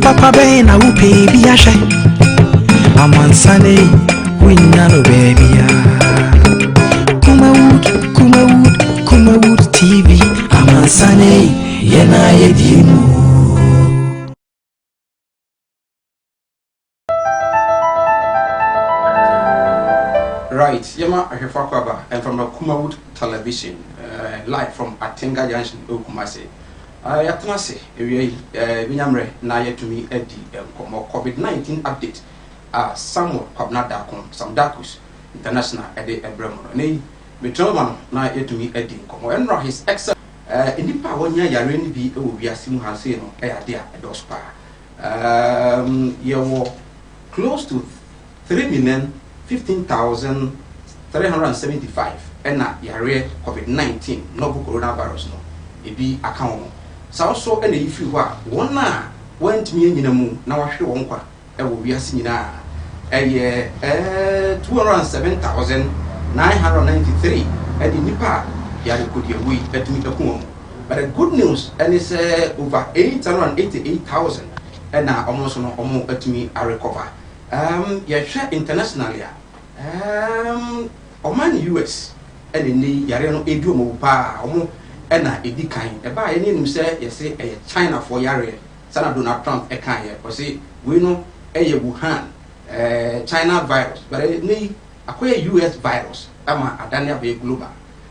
papa be na wo baby ahwe amansane winya no baby Kumawood TV amansane yena yedimu. Right, Yama Ahefakwaba, and from Kumawood Television, live from Atenga Junction, Okumase. Yatanase, Vinyamre, Naya to me, Eddie, COVID-19 update. Samuel Pabnadakon, some Dakus, International Eddie Ebremo. Nay, Betroman, Naya to me, Eddie, and his excellent. In the power near Yarini be Obiasim Hasino, Ea Dospa. You were close to 3,015,375 and yare COVID-19 novel coronavirus no e bi account so also and if you are one na went me nyinamu na wahwe won kwa e wo wiase nyina 207,993 and the nipa yare kodi we betumi ekum but the good news and is over 888,000 and na almost no omo betumi a recover. Yasha internationally Oman US and in the Yareno Edu Mopa Omo and Edi Kain. Eba any name say yes say China for Yare. Sana Donald Trump a kind or say we know a Wuhan China virus, but ni acquire US virus. Ama Adania be global.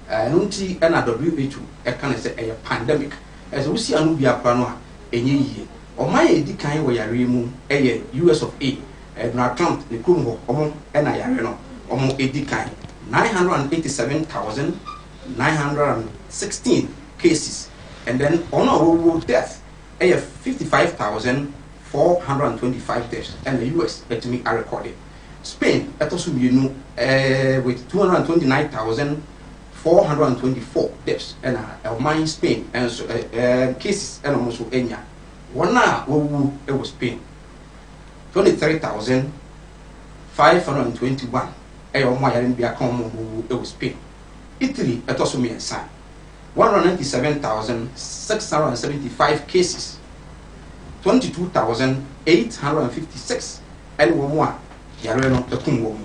Nunti and a WHO a kind of say a pandemic. As we see Anubia Pranoa any or my Edi Kain where Yaremu a US of A. Donald Trump, the Kumbo, Omo, and Ayareno, Omo Edikai, 987,916 cases, and then honorable death, 55,425 deaths, and the US, let me are recorded. Spain, that also you know, with 229,424 deaths, and mine Spain, and so cases, and almost Enya. One now, it was Spain. 23,521. Be a common who was paid. Italy, at also me and sign 197,675 cases, 22,856, and one more. Yareno the Kumbo.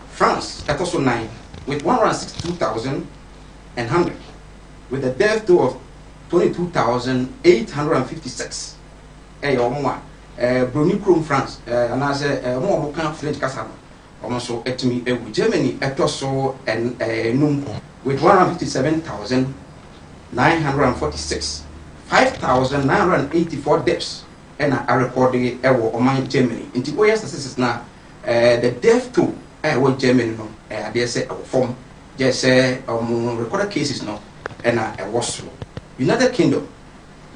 France, at also 9, with 162,100, with a death toll of 22,856. Bruni Chrome France, and as a more French Cassava, almost at me, Germany, at also and Num with 157,946, 5,984 deaths, and I recorded on my Germany. In the way, this is now the death toll, what Germany, they say, form, just recorded cases now, and I was so. United Kingdom.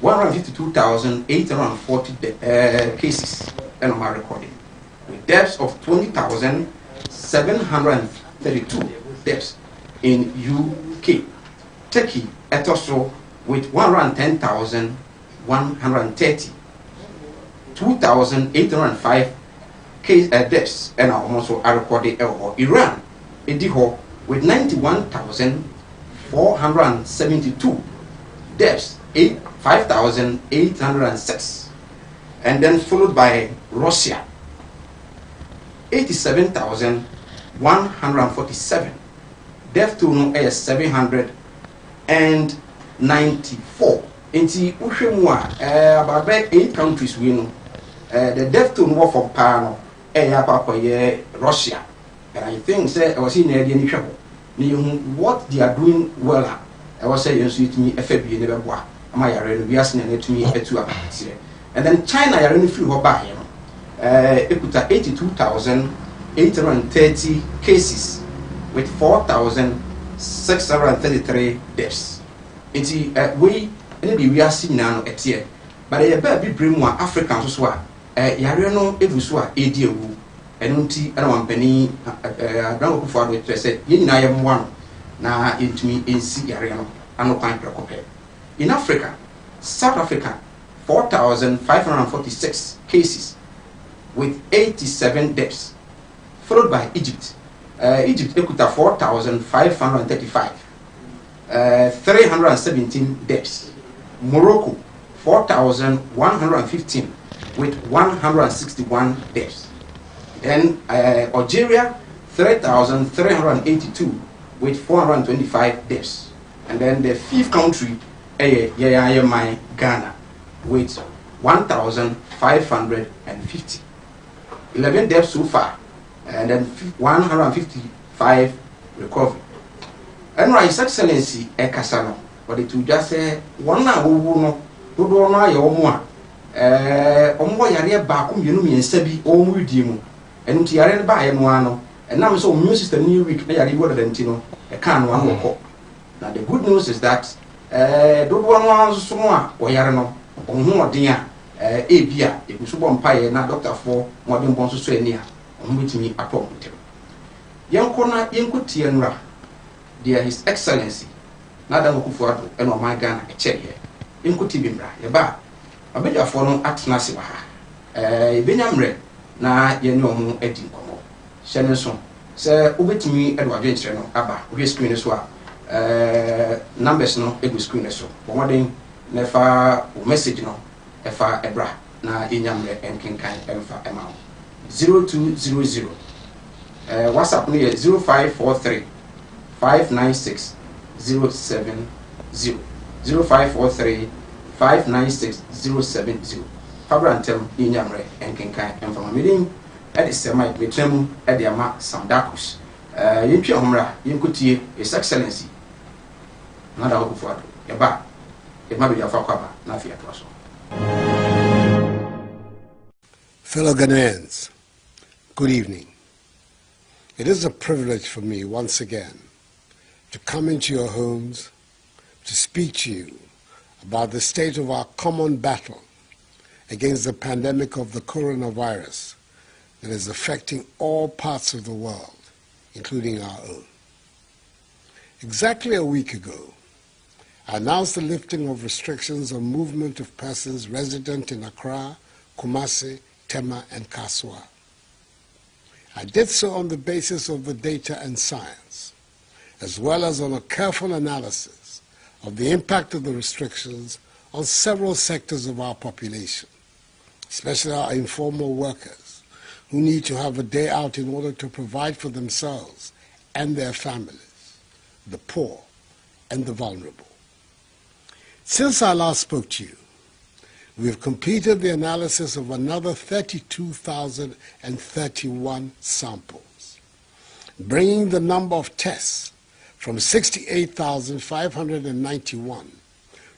152,840 cases and on my recording, with deaths of 20,732 deaths in UK. Turkey at also with 110,130, 2,805 case deaths and also are recorded. Iran, Ediho with 91,472 deaths. 5,806, and then followed by Russia, 87,147. Death toll no is 794. Inti Ushemwa, about 8 countries we know. The death toll no for Pano, Russia. And I think I was in any trouble. What they are doing well, I was saying to me, FB never boy. My we are seeing to me and then China are only few by it put 82,830 cases with 4,633 deaths. It's we are seeing now at here, but a baby bring one Africans as well. Yareno Evuswa ADU and Unti and one penny Prez Akufo Addo said, Yin I am one now into me in C Yareno and no kind of compare. In Africa, South Africa, 4,546 cases with 87 deaths, followed by Egypt. Egypt equated 4,535, 317 deaths. Morocco, 4,115, with 161 deaths. Then Algeria, 3,382 with 425 deaths. And then the fifth country, Ghana, with 1,550. 11 deaths so far, and then 155 recovery. And His Excellency Ekasano, but it will just say one hour no, do no your more. Omo yare ba ko mienu miensa bi o mu di mu. Enu ti yare ba ye no ano. And now so immune system new week na yare go da ntino e kan no an wo. Now the good news is that do no so no a o yare no ohun odin a ebia egusu bo mpaye na doctor for modern bon so ani a ohun atọ ntem yenko na yenko tie nra dear His Excellency Nada Akufo Addo eno oman Ghana eche here yenko ti bi mra ye ba abediafo no atena se wa ha ebenya mre na ye ne ohun adi nkomo hye ne so se obetimi edo adwenkyere no aba we screen so a numbers no ego screen so bomoden na fa message no efa ebra na enyamre enkenkan emfa ema 0200 WhatsApp no ye 0543 596 070 0543 596 070 Fabrantem enyamre enkenkan emfa mamedin ede sema betrem ede ama Sandakus yentwe homra yenkotie His Excellency Nada Akufo Addo eba be afa kwaba na afia to so. Fellow Ghanaians, good evening. It is a privilege for me once again to come into your homes to speak to you about the state of our common battle against the pandemic of the coronavirus that is affecting all parts of the world, including our own. Exactly a week ago, I announced the lifting of restrictions on movement of persons resident in Accra, Kumasi, Tema, and Kaswa. I did so on the basis of the data and science, as well as on a careful analysis of the impact of the restrictions on several sectors of our population, especially our informal workers, who need to have a day out in order to provide for themselves and their families, the poor and the vulnerable. Since I last spoke to you, we have completed the analysis of another 32,031 samples, bringing the number of tests from 68,591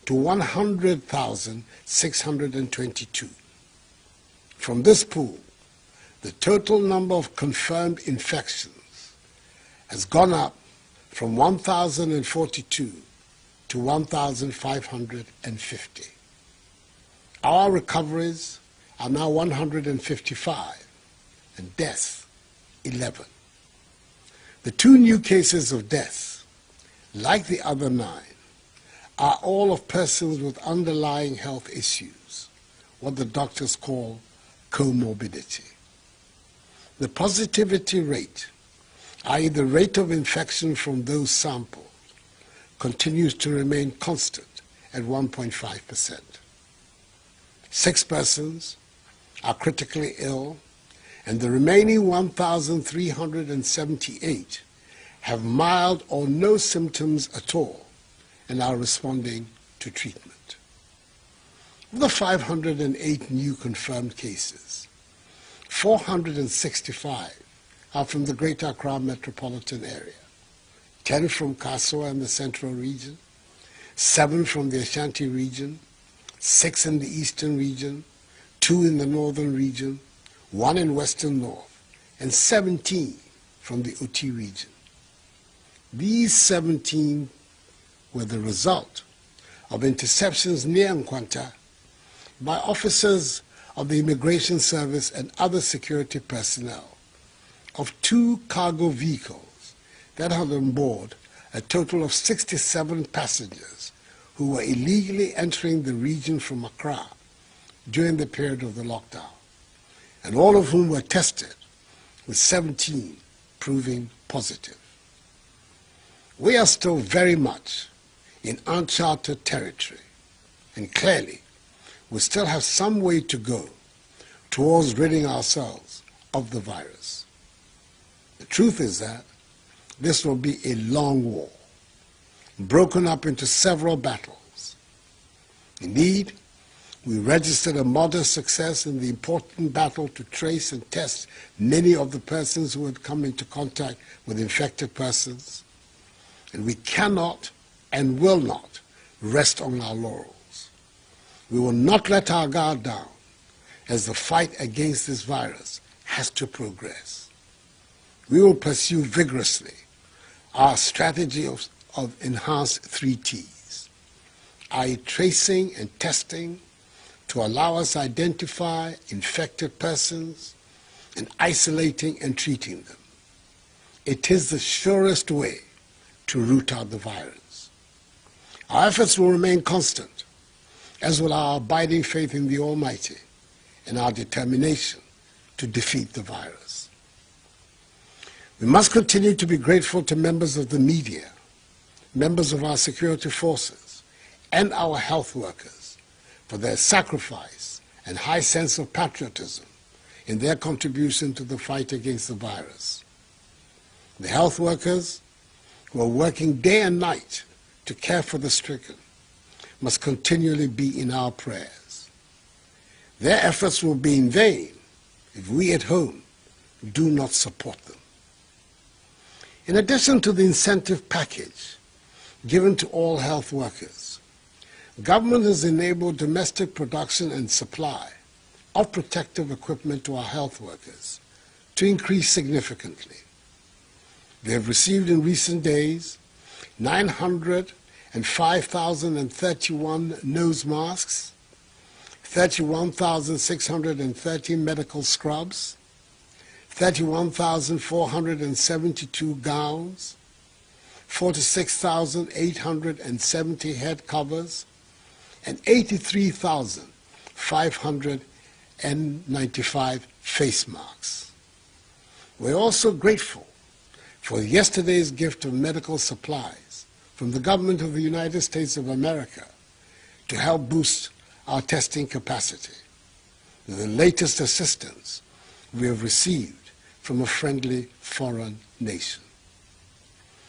to 100,622. From this pool, the total number of confirmed infections has gone up from 1,042 to 1,550. Our recoveries are now 155 and deaths 11. The 2 new cases of death, like the other 9, are all of persons with underlying health issues, what the doctors call comorbidity. The positivity rate, i.e. the rate of infection from those sampled, continues to remain constant at 1.5%. 6 persons are critically ill, and the remaining 1,378 have mild or no symptoms at all and are responding to treatment. Of the 508 new confirmed cases, 465 are from the Greater Accra metropolitan area, 10 from Kaswa and the Central region, 7 from the Ashanti region, 6 in the Eastern region, 2 in the Northern region, 1 in Western North, and 17 from the Oti region. These 17 were the result of interceptions near Nkwanta by officers of the Immigration Service and other security personnel of 2 cargo vehicles that had on board a total of 67 passengers who were illegally entering the region from Accra during the period of the lockdown, and all of whom were tested, with 17 proving positive. We are still very much in uncharted territory, and clearly we still have some way to go towards ridding ourselves of the virus. The truth is that this will be a long war, broken up into several battles. Indeed, we registered a modest success in the important battle to trace and test many of the persons who had come into contact with infected persons, and we cannot and will not rest on our laurels. We will not let our guard down as the fight against this virus has to progress. We will pursue vigorously our strategy of enhanced 3 T's, i.e. tracing and testing, to allow us to identify infected persons and isolating and treating them. It is the surest way to root out the virus. Our efforts will remain constant, as will our abiding faith in the Almighty and our determination to defeat the virus. We must continue to be grateful to members of the media, members of our security forces, and our health workers for their sacrifice and high sense of patriotism in their contribution to the fight against the virus. The health workers who are working day and night to care for the stricken must continually be in our prayers. Their efforts will be in vain if we at home do not support them. In addition to the incentive package given to all health workers, government has enabled domestic production and supply of protective equipment to our health workers to increase significantly. They have received in recent days 905,031 nose masks, 31,630 medical scrubs, 31,472 gowns, 46,870 head covers, and 83,595 face masks. We're also grateful for yesterday's gift of medical supplies from the government of the United States of America to help boost our testing capacity, the latest assistance we have received from a friendly foreign nation.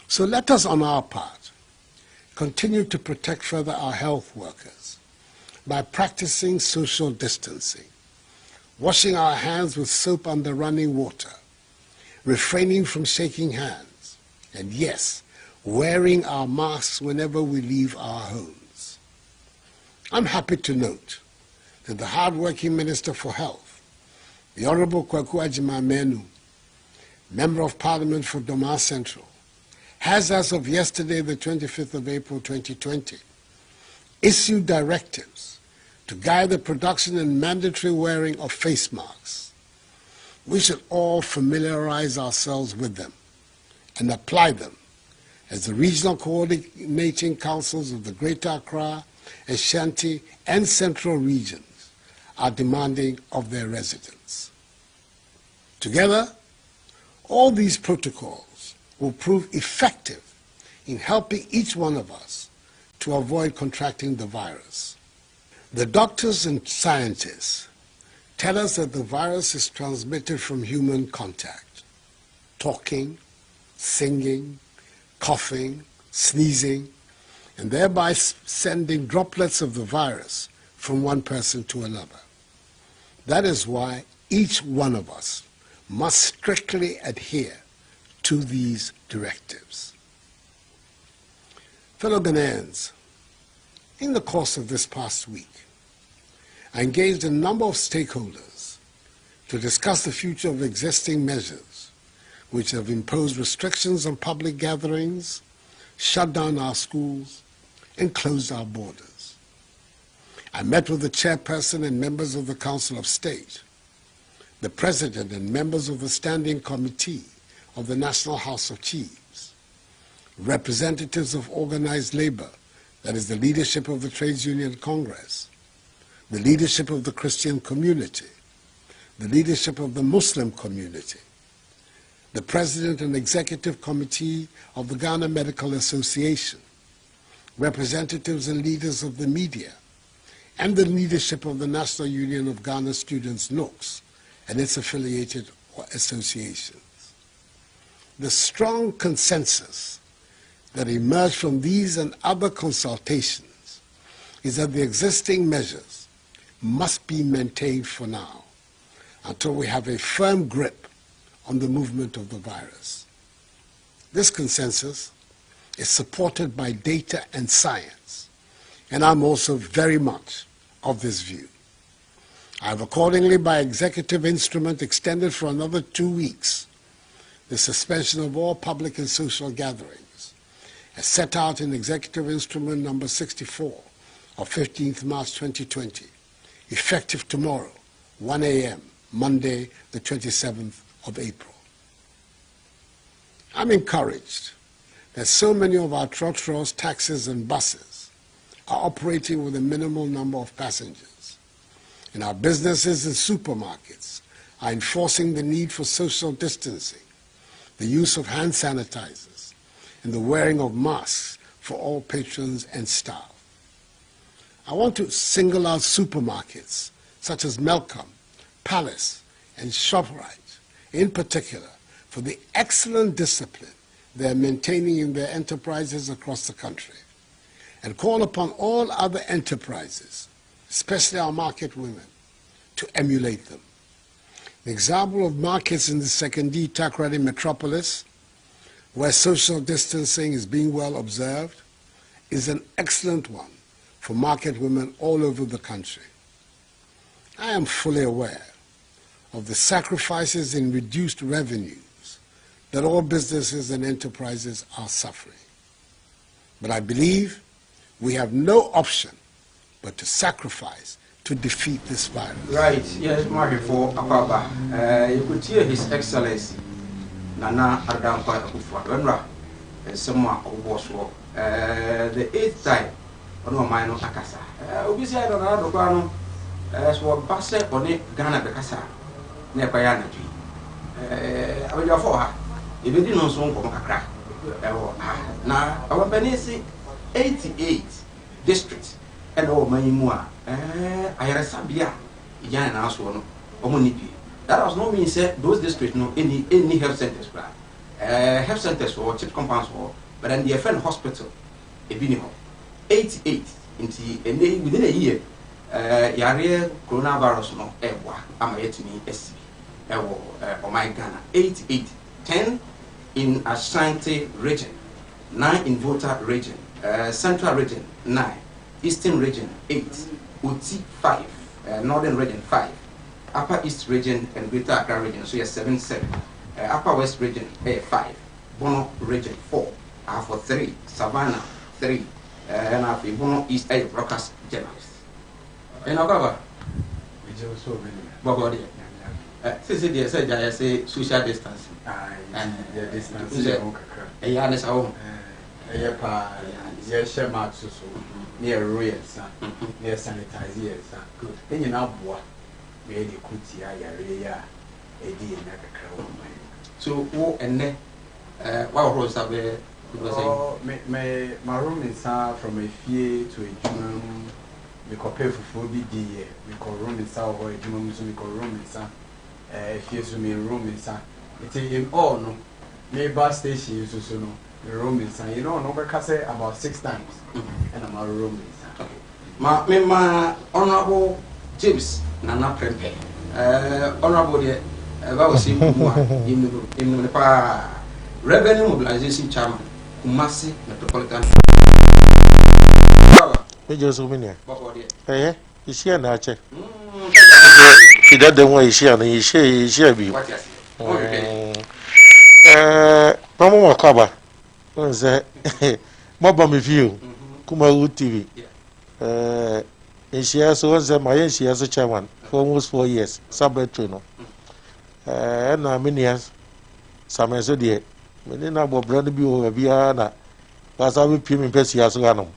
So let us, on our part, continue to protect further our health workers by practicing social distancing, washing our hands with soap under running water, refraining from shaking hands, and yes, wearing our masks whenever we leave our homes. I'm happy to note that the hard-working Minister for Health, the Honorable Kwaku Agyeman-Manu, Member of Parliament for Doma Central, has, as of yesterday, the 25th of April 2020, issued directives to guide the production and mandatory wearing of face masks. We should all familiarize ourselves with them and apply them as the regional coordinating councils of the Greater Accra, Ashanti, and Central regions are demanding of their residents. Together, all these protocols will prove effective in helping each one of us to avoid contracting the virus. The doctors and scientists tell us that the virus is transmitted from human contact, talking, singing, coughing, sneezing, and thereby sending droplets of the virus from one person to another. That is why each one of us must strictly adhere to these directives. Fellow Ghanaians, in the course of this past week, I engaged a number of stakeholders to discuss the future of existing measures which have imposed restrictions on public gatherings, shut down our schools, and closed our borders. I met with the chairperson and members of the Council of State, the president and members of the Standing Committee of the National House of Chiefs, representatives of organized labor, that is the leadership of the Trades Union Congress, the leadership of the Christian community, the leadership of the Muslim community, the President and Executive Committee of the Ghana Medical Association, representatives and leaders of the media, and the leadership of the National Union of Ghana Students, NOCS, and its affiliated associations. The strong consensus that emerged from these and other consultations is that the existing measures must be maintained for now until we have a firm grip on the movement of the virus. This consensus is supported by data and science, and I'm also very much of this view. I have accordingly, by executive instrument, extended for another 2 weeks the suspension of all public and social gatherings, as set out in Executive Instrument number 64 of 15th March 2020, effective tomorrow, 1 a.m., Monday, the 27th of April. I'm encouraged that so many of our trucks, taxis, and buses are operating with a minimal number of passengers, and our businesses and supermarkets are enforcing the need for social distancing, the use of hand sanitizers, and the wearing of masks for all patrons and staff. I want to single out supermarkets such as Melcom, Palace, and ShopRite in particular for the excellent discipline they are maintaining in their enterprises across the country, and call upon all other enterprises, especially our market women, to emulate them. The example of markets in the Second-D Takoradi metropolis, where social distancing is being well observed, is an excellent one for market women all over the country. I am fully aware of the sacrifices in reduced revenues that all businesses and enterprises are suffering. But I believe we have no option but to sacrifice to defeat this virus. Right, yes, Margaret for Akaba. You could hear His Excellency Nana Akufo Addo, someone who was the 8th time on my Akasa. Obviously, I don't know, as what Basse on it, Ghana Becassa, near Payana. I will for her. If you didn't know so crack. Now, our Benesi 88 districts and all my mua. I had a Sabia, Yan Aswono, Omonipi. That does not mean that those districts no any health centers. Health centers or chip compounds for, but then the FN hospital, a binimo 88 within a year. Yare coronavirus no ewa amayetini SB or my Ghana 88 10 in Ashanti region, 9 in Volta region, Central region 9, Eastern region 8, Uti 5, Northern region 5, Upper East region and Greater Accra region, so yes 7, Upper West region 5, Bono region 4, for 3, Savannah 3, and after Bono East broadcast journalist. And Okaba, Bobody. Since I say social distancing. And the distance is a yanis home. A pa, yes, Shermark, so near Royals, near sanitizers. Good. Then you know what? Really could see a area a deal like a crown. So, oh, and then, what was up there? My room is from a fee to a June. We compare for 4 BD, we call room in South or a June, we call room in South. If you zoom in room in South. It's in all no. Neighbor station is also no. The room inside. You know, no say about 6 times. And I'm a room inside. Okay. My honorable James Nana Prempe. Honorable the in the Revenue Mobilization Chairman, Kumasi Metropolitan. Just a minute. Eh? Is she an archer? She doesn't want to share, and she be. Mama Wakaba, was a mobile review, Kumaru TV. And she also was she has a chairman for almost 4 years, Sabatrino. And now many years, some as a dear. Many number of brother be over Viana, was I will pay me Pessi as Rano.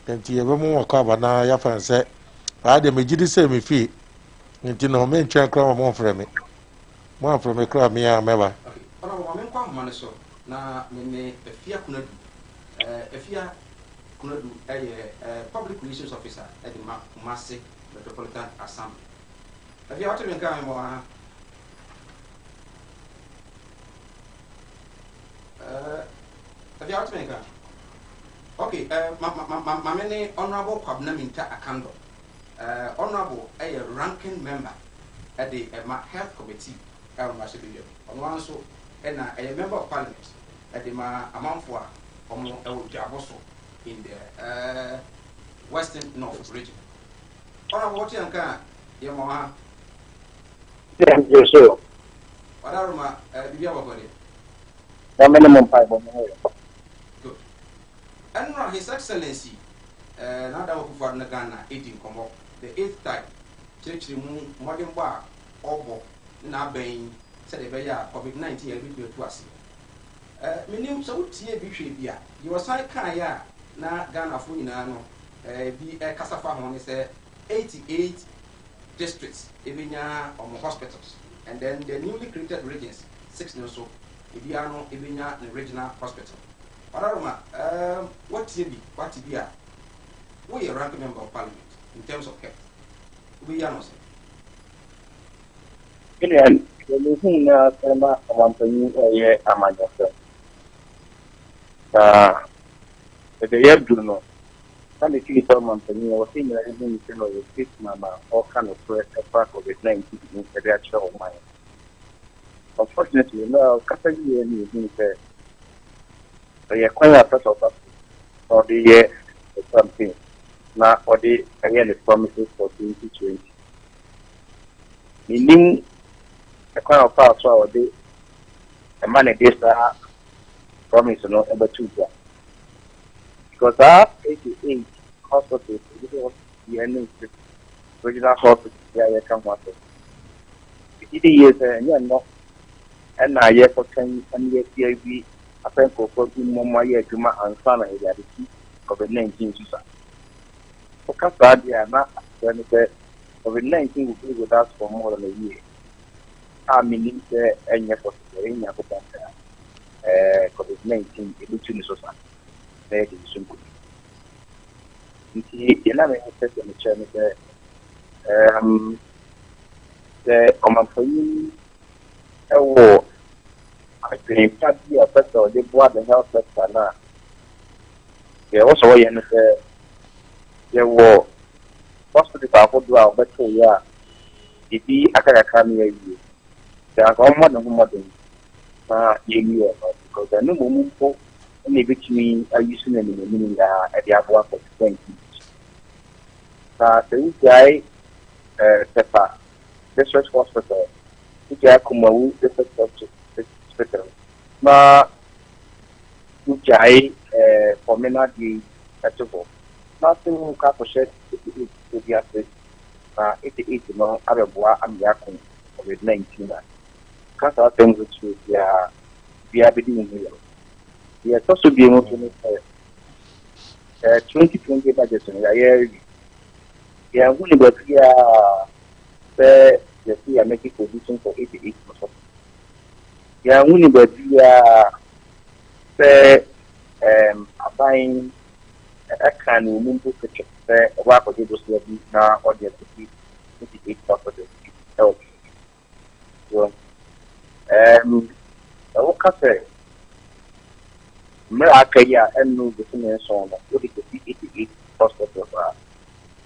And Tia Romo Wakaba now, your friend said, I had a major same fee. Until no man can cry more from me. One from a crowd, me, I remember. Na me a fear Kunadu public relations officer at the Kumasi Metropolitan Assembly. Have you heard of him? Have you heard of him? Okay, my many honorable Kwabnaminta Akando, honorable a ranking member at the health committee, on one so, and a member of parliament at the amount for Jaboso in the Western North region. Honorable what you can, Yamoha. Yeah, sure. What are my body? Minimum 5. Good. And His Excellency, Nada Akufo Addo Ghana, 18 Combo, the 8th time, Church Modern Bar, Obo, Nabain, said a bear COVID-19 a bit to us. Minim so tea be you was like Kaya, na Ghana Funano, be a Casafa Hon is 88 districts, Ibinya or hospitals, and then the newly created regions, 6 or so, Ibiano, Ibinya, the regional hospital. What TB, what TB? We are ranking member of parliament in terms of health. We are not Again, the meeting one thing a year among yourself. The year do not. And the key someone for me was in the evening of 6 mama, all kind of press a part of it 19 in the actual mind. Unfortunately, no, Catholic year meeting said. The acquire first of all, or the year something now, or the again the promises for 2020. Meaning, a kind of power or the money this promise not able to do. Because that 88 hospitals, the regional hospital, I come what it is, and I yet for 10 and yet be. I think for more year to my son and the COVID-19 to say. For Casadia, not when COVID-19 will be with us for more than a year. I mean, and yet for COVID-19, it looks in the society. Very simple. The another said in the chairman, the common for you, a war. I think that the effect of the health sector now. There also there were hospitals for dwell, but yeah, it be a kind of there are more than because there are no moment for any between a using and meaning at the above for 20. The guy, Sepa, district hospital, which I come out district hospital. Ma Ujai for Menadi Festival. Nothing Caposhet 88 no Arabois and Yakun with 19. Casa things which we are beginning here. We are also being able to make 2020 budget in the year. We are only but we are making position for 88%. Yeah, only but we are buying a can of Mumbo picture, a work of those now or the 88%. So, I will say, Meraka and no business on what is the 88 hospital.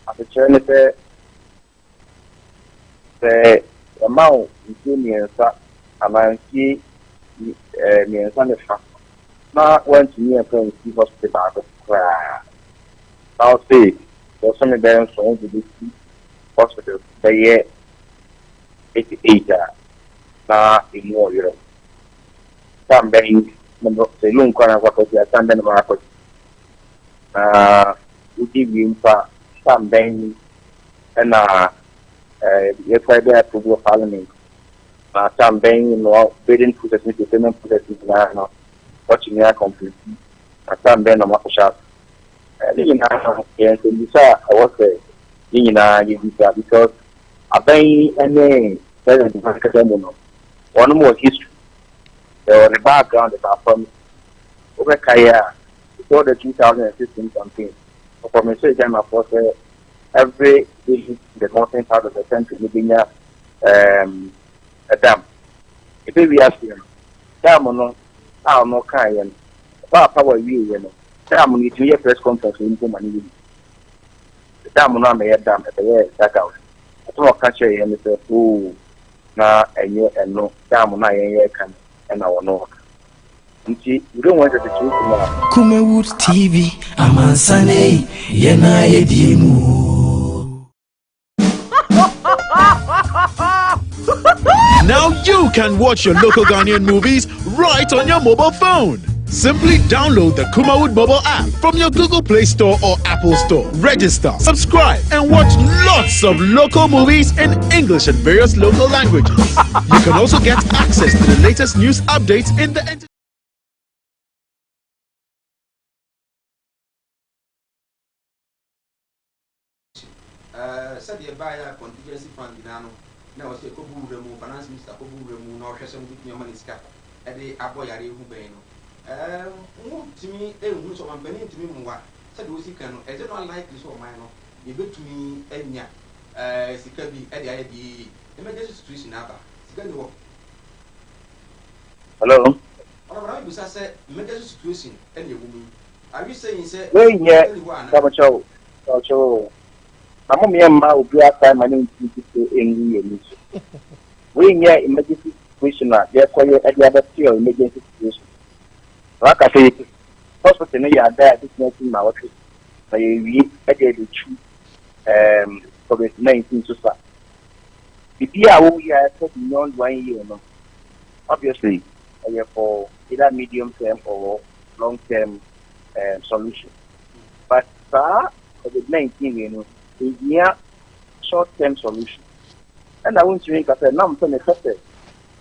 As a journey, the amount in Amanki me and now went to me and friends see hospital. I'll say there's some events from the hospital. The year 88 now in more Europe. Some bank number the loan corner what was the Sunday market. We give you some bank and if I dare to do parliament. Some bank bidding to the payment process now watching their completely. Some bank on my shop. Yes, I was saying, because I bang any one more history. The background is from over Kaya, before the 2016 campaign, for me, so again, of course, every day the northern part of the country living a dam. If we ask you, dam or no, I'm not kind. Power you know. Dam need to hear press conference in money. The dam no may dam at the year that out. I don't catch you and say, oh, na and you and no dam na can and our no. You don't want to choose now. Kumawood TV, Amansane, Yena Yedimu. Now you can watch your local Ghanaian movies right on your mobile phone. Simply download the Kumawood mobile app from your Google Play Store or Apple Store. Register, subscribe, and watch lots of local movies in English and various local languages. You can also get access to the latest news updates in the said the buyer contingency fund dinano. Now I say Kobu remove finance minister Kobu remove no question with your money scap. At the Aboyari who beno. To me, who's on Benin to me more. Said was he can, I don't like this or mine. You go to me, and ya, Sikabi, at the emergency situation. Hello? Alright, because I said emergency situation, and your woman. Are you saying, sir? Well, yeah, Sabacho. I'm will be outside my name in we near emergency situation, therefore, at the other tier emergency situation. Like I say, hospital, you are there, this nursing my office. We the truth COVID-19 to start. The year we are beyond 1 year, obviously, for either medium term or long term solution. But COVID-19, is near short-term solution. And I want to make a say, now I'm saying,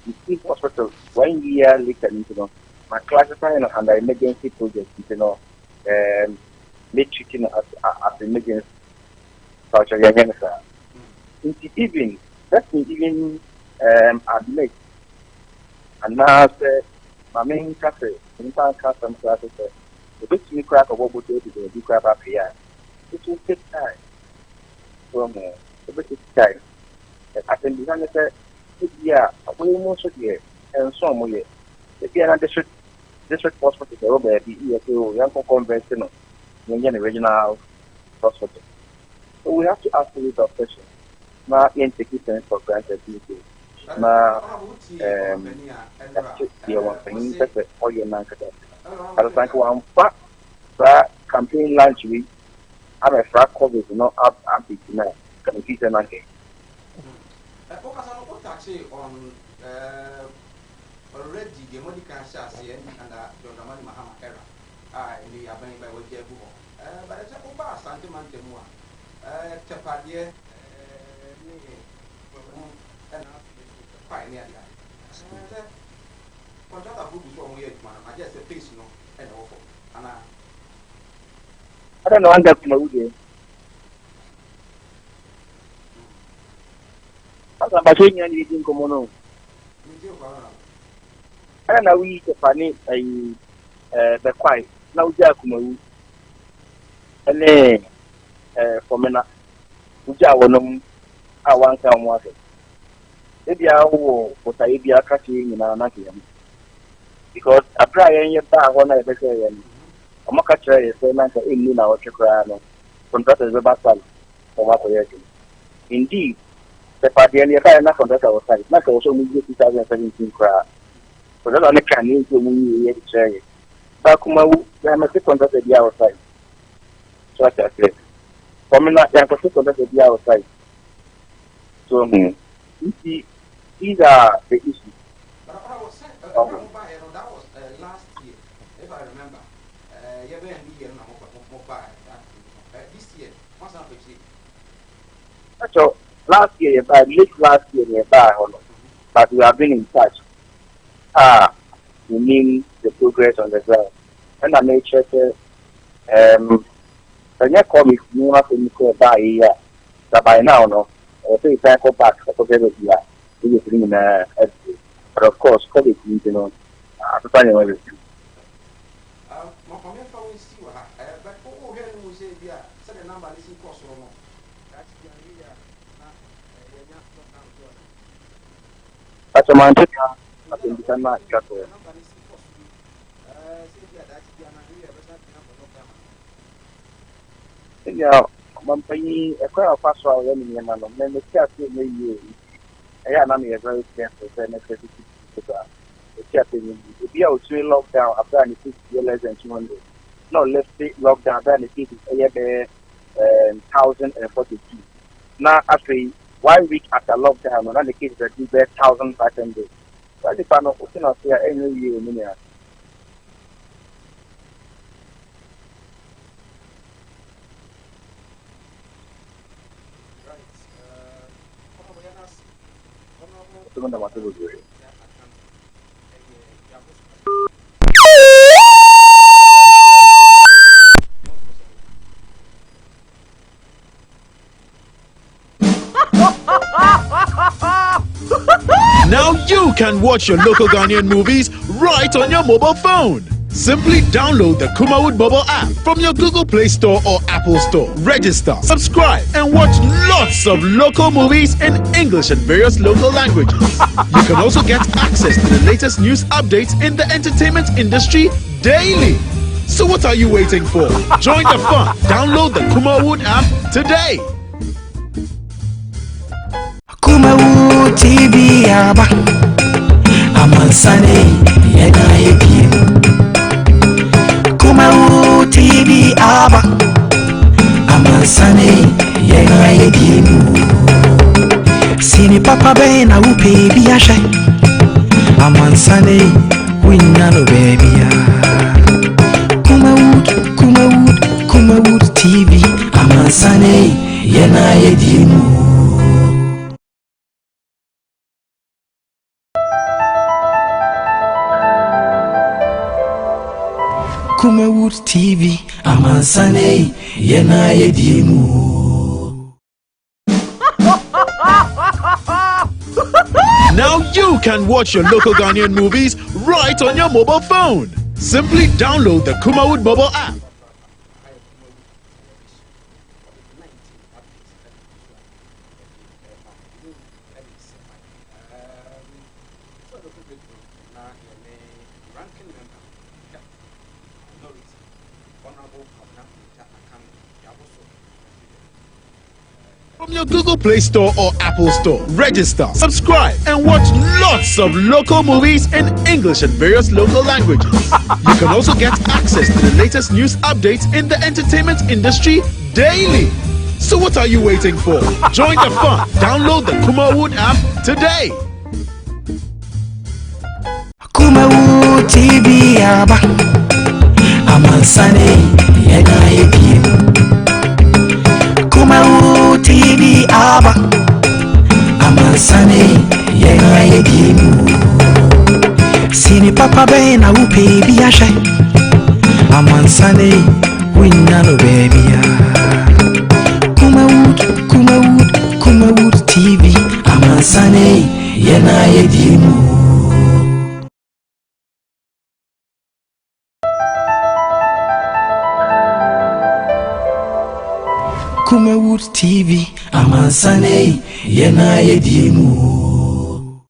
you see hospital 1 year later, my classifying under emergency project, make treating as emergency. Even, let me even admit, and now say, my main cafe, in fact, custom classes, the big me crack of what would do crap up here. It will take time. From a bit of time. I can be honest, yeah, we most of the and some way. If you are district hospital, there will be young conventional, Indian regional hospital. So we have to ask a lot of questions. Now, in taking things for granted, now, you want to all your market. I don't think one fact that campaign launch week. I'm a frack COVID, up now. Can you see them again? Focus on what taxi on already the medical chassis and John Ramani Mahama era. In the Abani by what you but it's a Oba Santiment more. Tapadia quite near that. Contract of food before we had man. I just a face, and awful. And I don't know, I'm going to I'm saying anything come on. I don't know we the funny the quiet. Now Jakumo and then for me now Ujawonum I want some water. Maybe I will what I be a catching in our nakiam. Because I try and yet one I say I'm not catching a saying in our Chicrano. Contractors about for what we are doing. Indeed. The party and the entire contract outside, not also movie 2017 crowd. So that's only can use the movie yet say. Bakuma, I must contract the outside. So I said, for me, not young contract the outside. So, you see, these are the issues. But I was saying, that was last year, if I remember. You have been here this year, what's up with you? So, last year, late last year, but we have been in touch. We mean the progress on the ground. And I made sure when you call me, you have to go by here. So by now, no, I think I go back for the year. But of course, COVID, I find everything. My comment for see what but oh here we say yeah say the number is cost or no that's the idea That's a man. I think you cannot cut it. Yeah, Mampany, a crowd of fast round running in Manon, then the cat will make you. I am a very careful, then a credit to the captain. If you are to lockdown, I've done it less than 200. No, let's take lockdown, then it is 1,042. Now, after 1 week after lockdown, another case that you bet 1,500. Well, if I'm not putting up here any year in here. Now you can watch your local Ghanaian movies right on your mobile phone. Simply download the Kumawood mobile app from your Google Play Store or Apple Store. Register, subscribe, and watch lots of local movies in English and various local languages. You can also get access to the latest news updates in the entertainment industry daily. So what are you waiting for? Join the fun. Download the Kumawood app today. Kumawood TV aba Amansane yena yedie Kumawood TV aba Amansane yena yedie Sini papa be na upe biashe Amansane winyano baby Kumawood TV Amansane yena yedie Kumawood TV, Amansane, yena yedimu. Now you can watch your local Ghanaian movies right on your mobile phone. Simply download the Kumawood mobile app. From your Google Play Store or Apple Store. Register, subscribe, and watch lots of local movies in English and various local languages. You can also get access to the latest news updates in the entertainment industry daily. So what are you waiting for? Join the fun. Download the Kumawood app today. Kumawood TV aba Amansane yena yedie Kumawood TV aba Amansane yena yedie Sini papa be na upe biashe Amansane winyano baby Kumawood TV Amansane yena yedie Kumawood TV, Amansane, yena yedimu.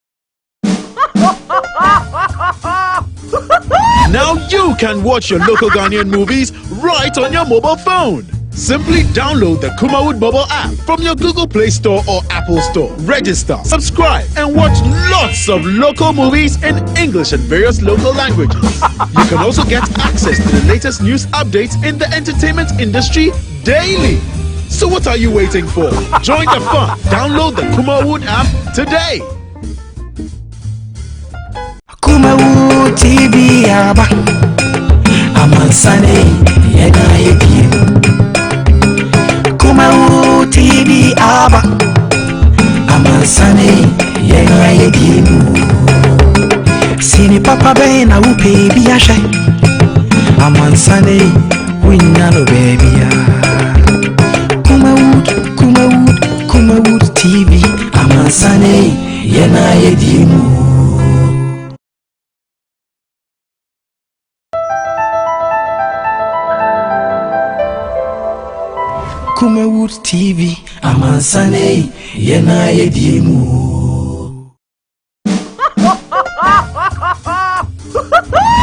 Now you can watch your local Ghanaian movies right on your mobile phone. Simply download the Kumawood mobile app from your Google Play Store or Apple Store. Register, subscribe, and watch lots of local movies in English and various local languages. You can also get access to the latest news updates in the entertainment industry daily. So what are you waiting for? Join the fun. Download the Kumawood app today. Kumawood TV aba Amansane yena yedie Kumawood TV aba Amansane yena yedie Sini papa be na upe biashe Amansane winyano baby Kumawood TV Amansane yena yedimu Kumawood TV, Amansane, Yena Yedimu.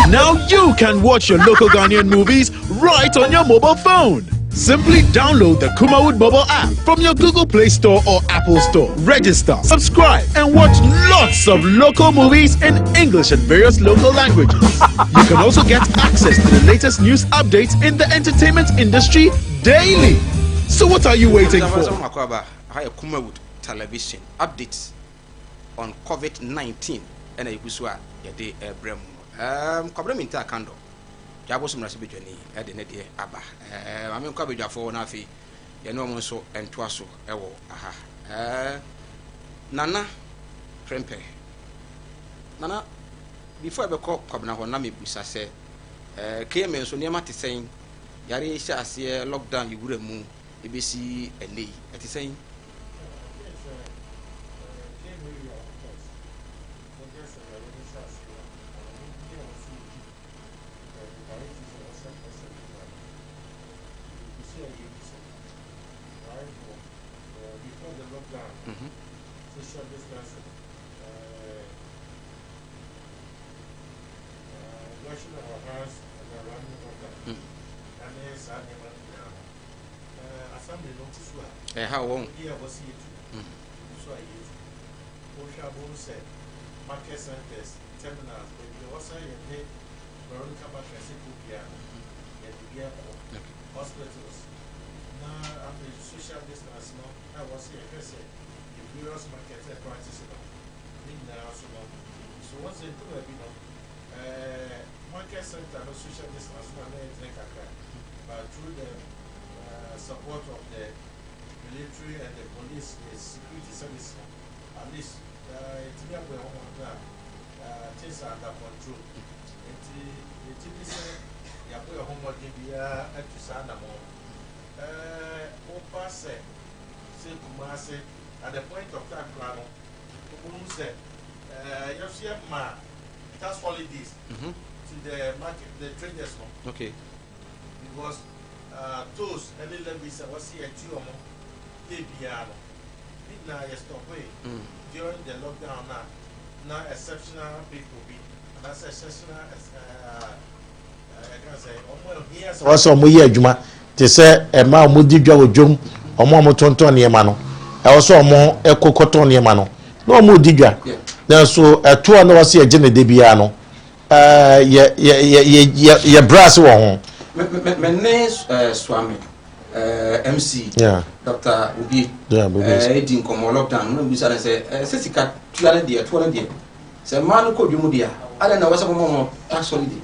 Now you can watch your local Ghanaian movies right on your mobile phone. Simply download the Kumawood mobile app from your Google Play Store or Apple Store. Register, subscribe, and watch lots of local movies in English and various local languages. You can also get access to the latest news updates in the entertainment industry daily. So what are you waiting for? Kumawood television updates on COVID-19 and a Kusua Yade Brem. Cobreminta Kando. Jabos Mrasibijani, Edenede Abba. I mean, Cabija for Nafi, Yanomoso and Twaso, Ewo, aha. Nana Krempe. Nana, before I call Cobna Honami Busa say, came in so near Mati saying, Yari Shasi lockdown, you wouldn't move, ABC and Lee, at the saying. Social distancing, washing our hands and running water. And yes, I never assembly notice well. How long? Here was it. So I used Oshabon said, market centers, terminals, but you also have Veronica Matrasi Piano, and the airport, hospitals. Now, after social distance, I was here, various market prices so what's it going to be market center no social distance but through the support of the military and the police, the security service, at least it's near where things are under control. It's you have your homework in the to Sanamo. Say Kumase. At the point of time, Plano, said, you see ma tax holidays to the market, the traders. Okay. Because those any levies was here at you, they piano. Now you stop during the lockdown now exceptional people be, and that's exceptional I can say almost here. Also, we Juma, they say a man would do your jum or more tonton near Mano. I also more echo cotton near Mano. No more digger. Then so a 2 hours here, Jenny Debiano. Ye brass one. My name Swami, MC, Dr. Ubi, Edin Como lockdown. No, we say, Sessica, 200 dear, 200 dear. Say, man could you mudia. I don't know what's a moment tax holiday.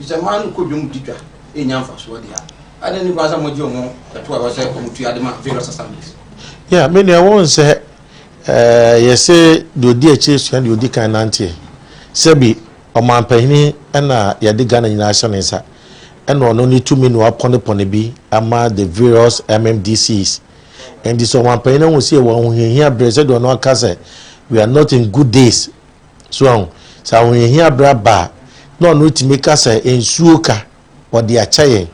It's a man could you mudia in Yamfas, what they are. I don't know what's a mojo, that was a to Adama various assemblies. Yeah, many I won't say, you say, do dear chiefs and you dick and auntie. Sebi, or man penny, and Yadigan in national and only 2 minutes upon the B among the various MMDCs. And this one penny will say, when we hear Brazil or no Casa, we are not in good days. So when we hear Braba, no need to make us in Suka or the Achaye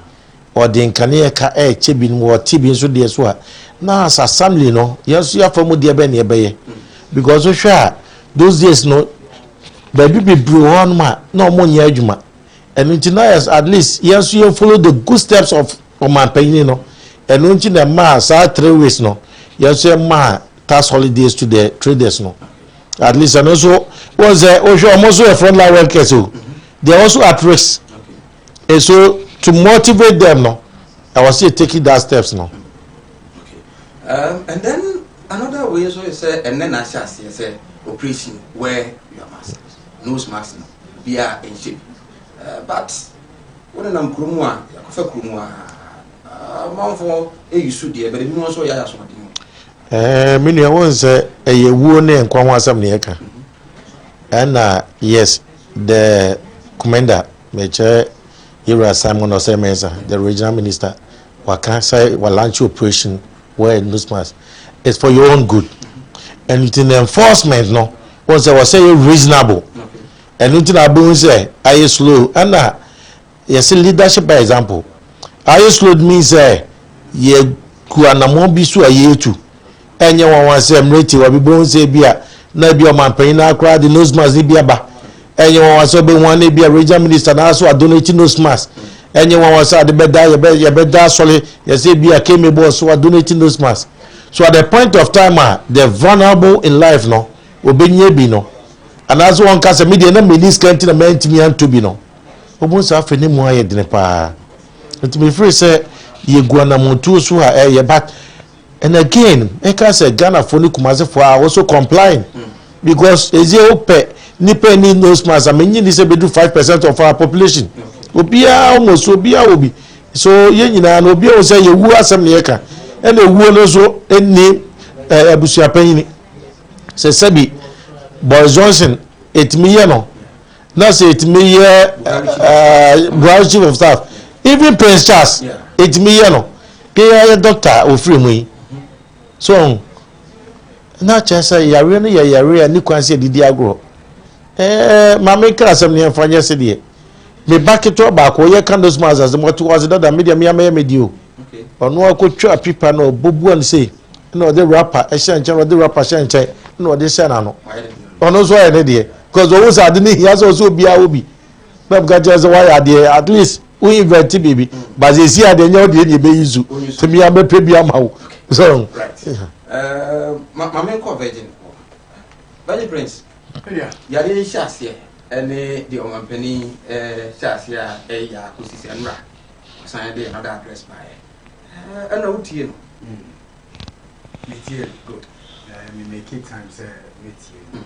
or the Incanea air chibin or tibin so dear swat. Now, as assembly, no, yes, you are from dear Benny Bay because we share those days, no, baby be brew on ma, no more yajuma. And engineers at least, yes, you follow the good steps of my penny, no, and until the mass are 3 weeks, no, yes, you ma tax holidays to the traders, no, at least, and also was also a frontline workers, so they are also at risk, and so to motivate them, no, I was here taking that steps, no. And then another way so you say, and then I shall say operation where your mask, nose mask, be in shape. But when I'm Krumwa, Yakufa Krumwa, mount for a you should dear, but if you also yas one. Many ones a wound and Kwamwasam Nieka. And yes, the commander, Major Ira Simon Osemesa, the regional minister, Wakasa, launch operation. Where newsmas it's for your own good, and it's in the enforcement. No, once I was saying reasonable, and it's not being say are you slow, and yes, leadership by example. Are you slow means ye kuanamo bi so ayetu enye won wasem reti wa bi bon se bia na bi o man pan na akra the nose mask ni bia ba enye won waso be wan na bia regional minister na so adonate nose mask enye won waso de beda ye beda sole ye se bia keme boss so adonate nose mask. So at the point of time the vulnerable in life no obenye bi no and as one case media na melis kanti na mentimi anto bi no obun sa afeni mu aye dene pa ntimi free say ye guana montu so ye back and again e ka say Ghana for ni kumase for also complying because eze ope nipa ni nose mask amenyi ni say be do 5% of our population obia almost obia obi so ye nyina na obia o say ye wu asem ne ye ka and the woman so any abusia panyin say sabi Boris Johnson it me no na say it me Buhari chief of staff even Prince Charles it me no ke doctor ofiri mu so na chance yare no yare ni kwanse didi agro ma me kra sam ne mfanye se de me baketo ba ko ye candos mazas mo to was that media me medio ono akotwa pipa na obobu an say na the rapper e shan chan the rapper shan chan na the shan ano ono so e de because always ade ni he has also bia obi na buga just why ade at least we invent baby but they see ade nya de be yizu to me am pe bia ma wo so my main virgin Prince ya de shase ene the omampani shase ya kusisi anra san de another address by and what you know material good me make it time say material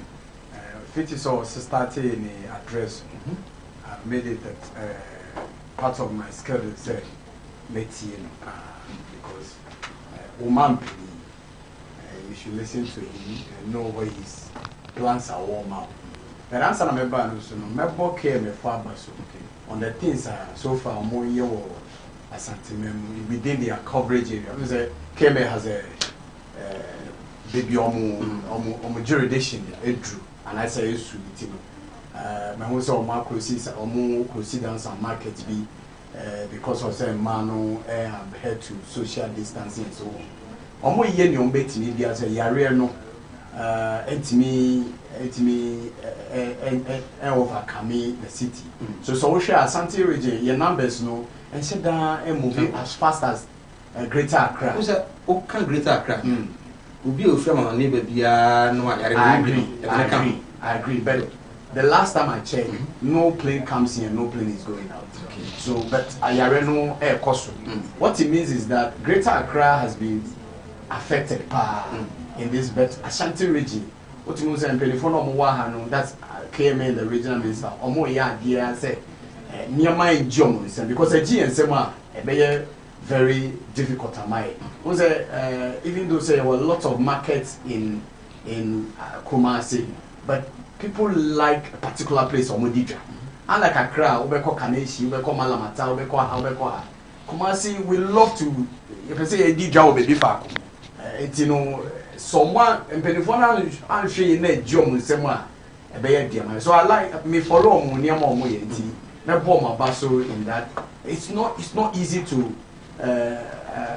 fit is also started in address I've made it that part of my schedule say material because woman you should listen to him and know where his plans are warm up but answer na me ba no so no me book here me for abaso on the things so far more year Asantimem within their coverage area. Because Keme has a baby omo jurisdiction edru and I say it's you know. My house on macro sees omo considers and market be because of say mano have had to social distancing and so on. Omo ye ni ombeti ni bia say yare no entimi overcome the city. So we share Asante region your numbers no and sit down and moving as fast as Greater Accra. Who's a Greater Accra? Will be a friend of a neighbor. I agree. But the last time I checked, no plane comes here, no plane is going out. Okay. So, but Ayareno air cost. What it means is that Greater Accra has been affected in this but Ashanti region. What you say, that's KMA, the regional minister. Omo ya dear say. Near my John because a G and Sema a very difficult am I. Was even though say there were lots of markets in Kumasi, but people like a particular place or Modija. Unlike Accra, Obeko Kaneshi, Obeko Malamata, Obeko Kumasi, we love to if I say a Dija will be far. It's you know someone and Penifona I'm sure you know John Sema a bear dear. So I like me follow near more na bomb baso in that it's not easy to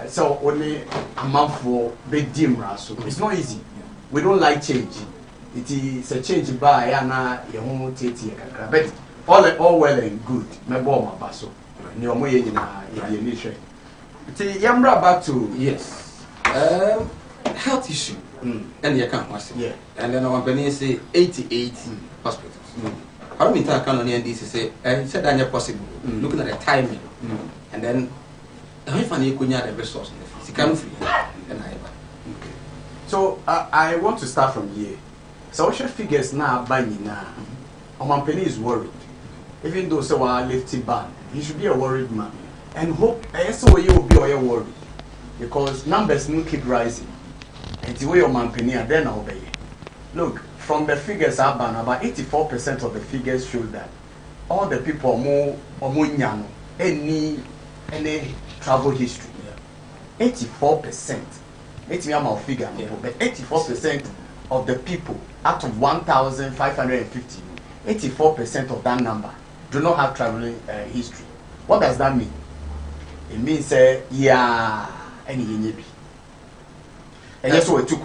so only a month for big dim so it's not easy. We don't like change. It is a change by na your home tete but all well and good na bomb baso ni omo ye nyina ye ni hwe ti yamra back to yes health issue and you can was and then our company say 88 hospitals. I don't mean to account on the NDC say said that possible. Looking at the timing, and then if I could the resource, it's kind of free. So I want to start from here. Social figures now buying now. Omampeni is worried, even though so I lifted ban. He should be a worried man, and hope so you will be worried because numbers will keep rising. And the way Omampeni are then obey. Look. From the figures about 84% of the figures show that all the people more any travel history. 84%. It's me amount figure, but 84% of the people out of 1,550, 84% of that number do not have traveling history. What does that mean? It means any yes, so it took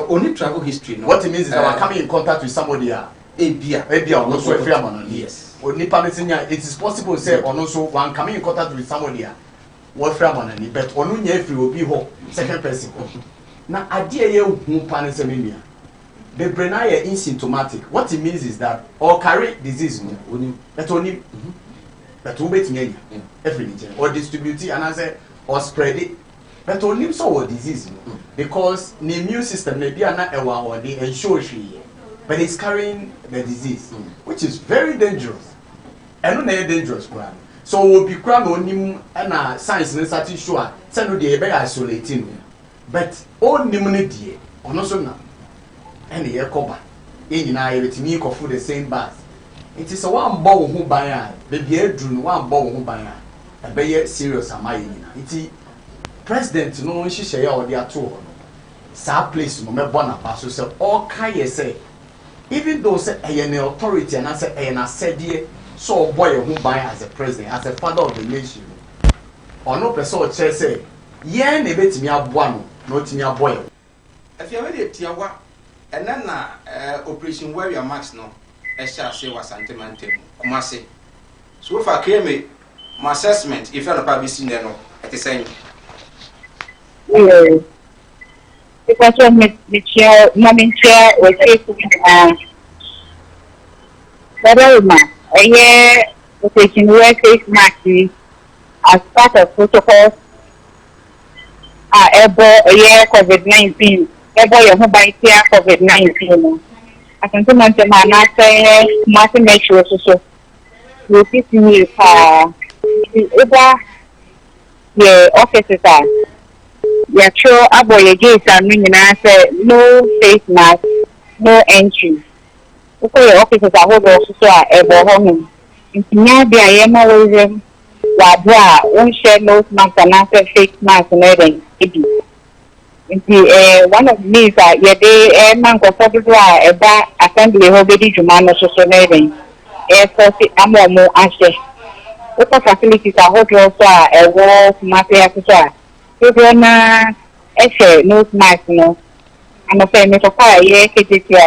only travel history. No? What it means is that we're coming in contact with somebody. Ebia, also a fair man. Yes. Only permitting it is possible to say, also one coming in contact with somebody. What fair man, but only if you will be home, second person. Now, idea you who panic the brain are asymptomatic. What it means is that or carry disease, that only that will be every day or distribute it and I say or spread it. But only so disease because the immune system may be not a one or they ensure she, but it's carrying the disease, which is very dangerous. And not dangerous crime. So we'll be crime on him and science and starting sure send the be isolating. But all nimmunity or no so now. And the air cover in everything for the same bath. It is a one bowl who buy a baby drew one bowl who buy a very serious am I in it. President no she share or their tour. Sa place no me born abaso say all kind say even though say an authority and I say and I said so boy who buy as a president as a father of the nation. Or no person say yeah ne betimi aboa no timi aboy. If you are ready to and then Operation Warrior Max no, I shall say was sentimental. Kumasi. So if I came my assessment, if you're not probably seen there, no, at the same. Yes. Because when the chair, morning chair was a year Operation Warrior Face Max as part of protocols a year COVID-19. Ebo your mobile care COVID-19. I can come and say, say, must make sure so. You see, the officers are. Yeah, sure, about your gates and ringing and say, no face mask, no entry. Okay, your officers are hold also ebo home. In Tinia, they are always Wabra, won't share nose mask and answer face mask and everything. One of these are yeah, man go for the about assembly hobby Jumano social media. Airport Amomo Ashe. What facilities are hot also a wall mafia. You don't know, nose mask, no. I'm a famous of fire, yeah,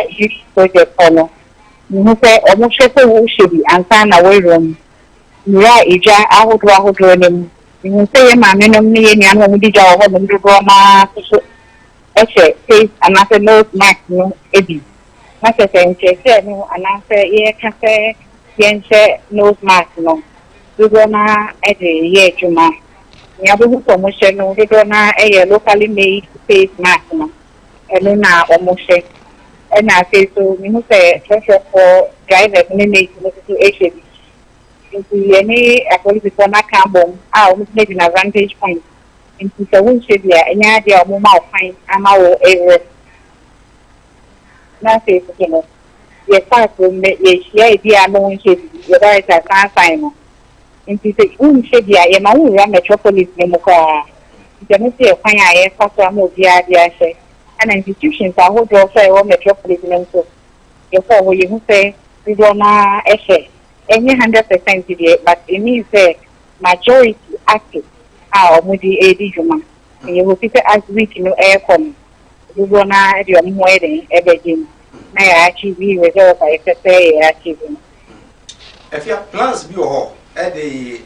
huge project for you say almost who should be and find away room. Yeah, Ija, I would run. You say, my men and home did our home and do Roma. Face and I said no mask no ebi. I said no and I said yeah cafe yense nose mask no. We go na ye juma. Ya bu promotion no we go na locally made face mask no. And na almost and I say so me say for drivers me make to HB. Into any police before na carbon almost maybe an advantage point. Into the wind should be any idea of more fine. I'm our area. Nothing, you know. Yes, I will make the idea no one should be whether it's a sign. Into the wind should be a man metropolis Nemoka. You can see a fine air for some of the idea, and institutions are who draw say or metropolis. Therefore, you say we don't know any 100% today, but it means the majority active. Mudi edi juma. You will pick as week no aircom. You go na your wedding everything. Na ya achieve result by say achieving. If your plans be all, the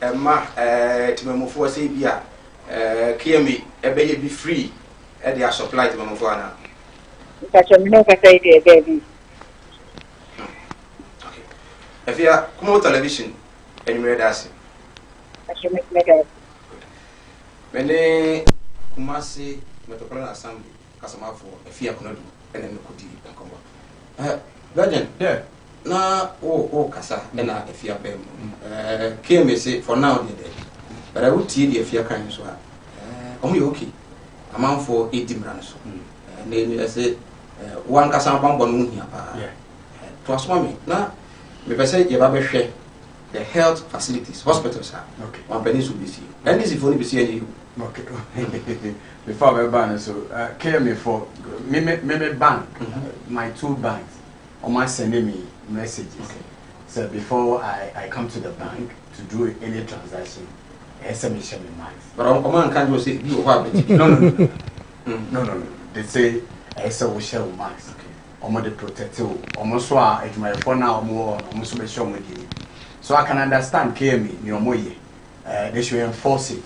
to move say bia KME ebe be free they are supply to move na. But you know that say baby. Okay. If you come on television and you read us. I should make that. Mene Kumasi Metropolitan Assembly Kasama for a fear Konodu and then Kudi and Combo. Virgin, yeah. Na Kasa and a fear bem. Came say for now they're dead. But I would see the fear kind so only okay. Amount for 18 brands. And then I said one Kasama Bambon here. Yeah. Trust me. Now, me say you have share the health facilities, hospitals are okay. One penny should be seen. And this is only be seen. Okay. Before we ban, so care me for me bank, my two banks, or my sending me messages. Okay. So before I come to the bank to do any transaction, SMS me mine. But on command can't you say you have it? No. they say I say we share mask. Omo de protect you. Omo so a edwumayefo na omo so be show me. So I can understand KME ni omo ye. They should enforce it,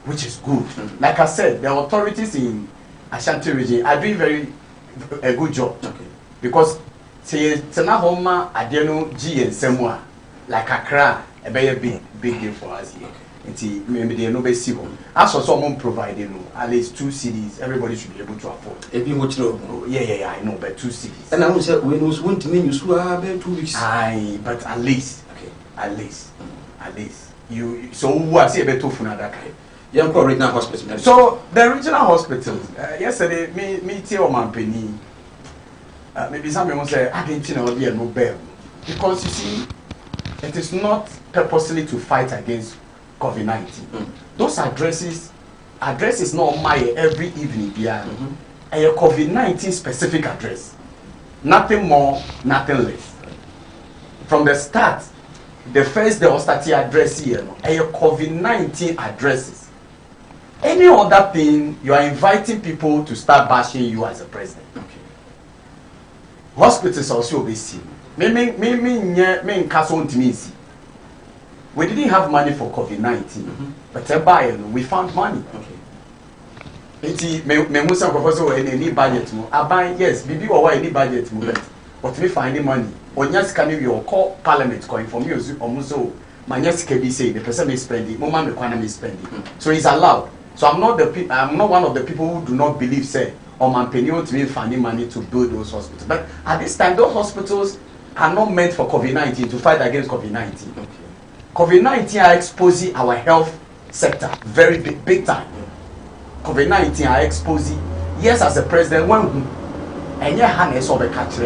which is good. Like I said, the authorities in Ashanti region are doing a good job. Okay. Because say tena homa adeno G and Semua like Accra, a very big deal for us here. Nti maybe they no be see home. As for someone providing at least 2 cities, everybody should be able to afford. Yeah, I know, but 2 cities. And I will say when was one to mean you swab 2 weeks. Aye, but at least, at least. You so what's it better for that kind? Yeah, regional hospital. So the regional hospitals. Yesterday, me tell my penny. Maybe someone say Argentina will be a no bail because you see, it is not purposely to fight against COVID-19. Those addresses not my every evening. Yeah, a COVID-19 specific address. Nothing more, nothing less. From the start. The first the hostility address here, a COVID-19 addresses. Any other thing, you are inviting people to start bashing you as a president. Okay. Hospitals also be seen. Me in Castle Timisi. We didn't have money for COVID-19, but we found money. Okay. Me musa professor any budget mo. Aban yes, bibi or any budget mo. But we finding money. Onyas can you call parliament coin from you almost manyas can be say the person is spending, mama me kwana me spending. So it's allowed. So I'm not one of the people who do not believe say man penny to be finding money to build those hospitals. But at this time those hospitals are not meant for COVID-19 to fight against COVID-19. Okay. COVID-19 are exposing our health sector very big time. COVID-19 are exposing yes as a president when and yeah hands over catch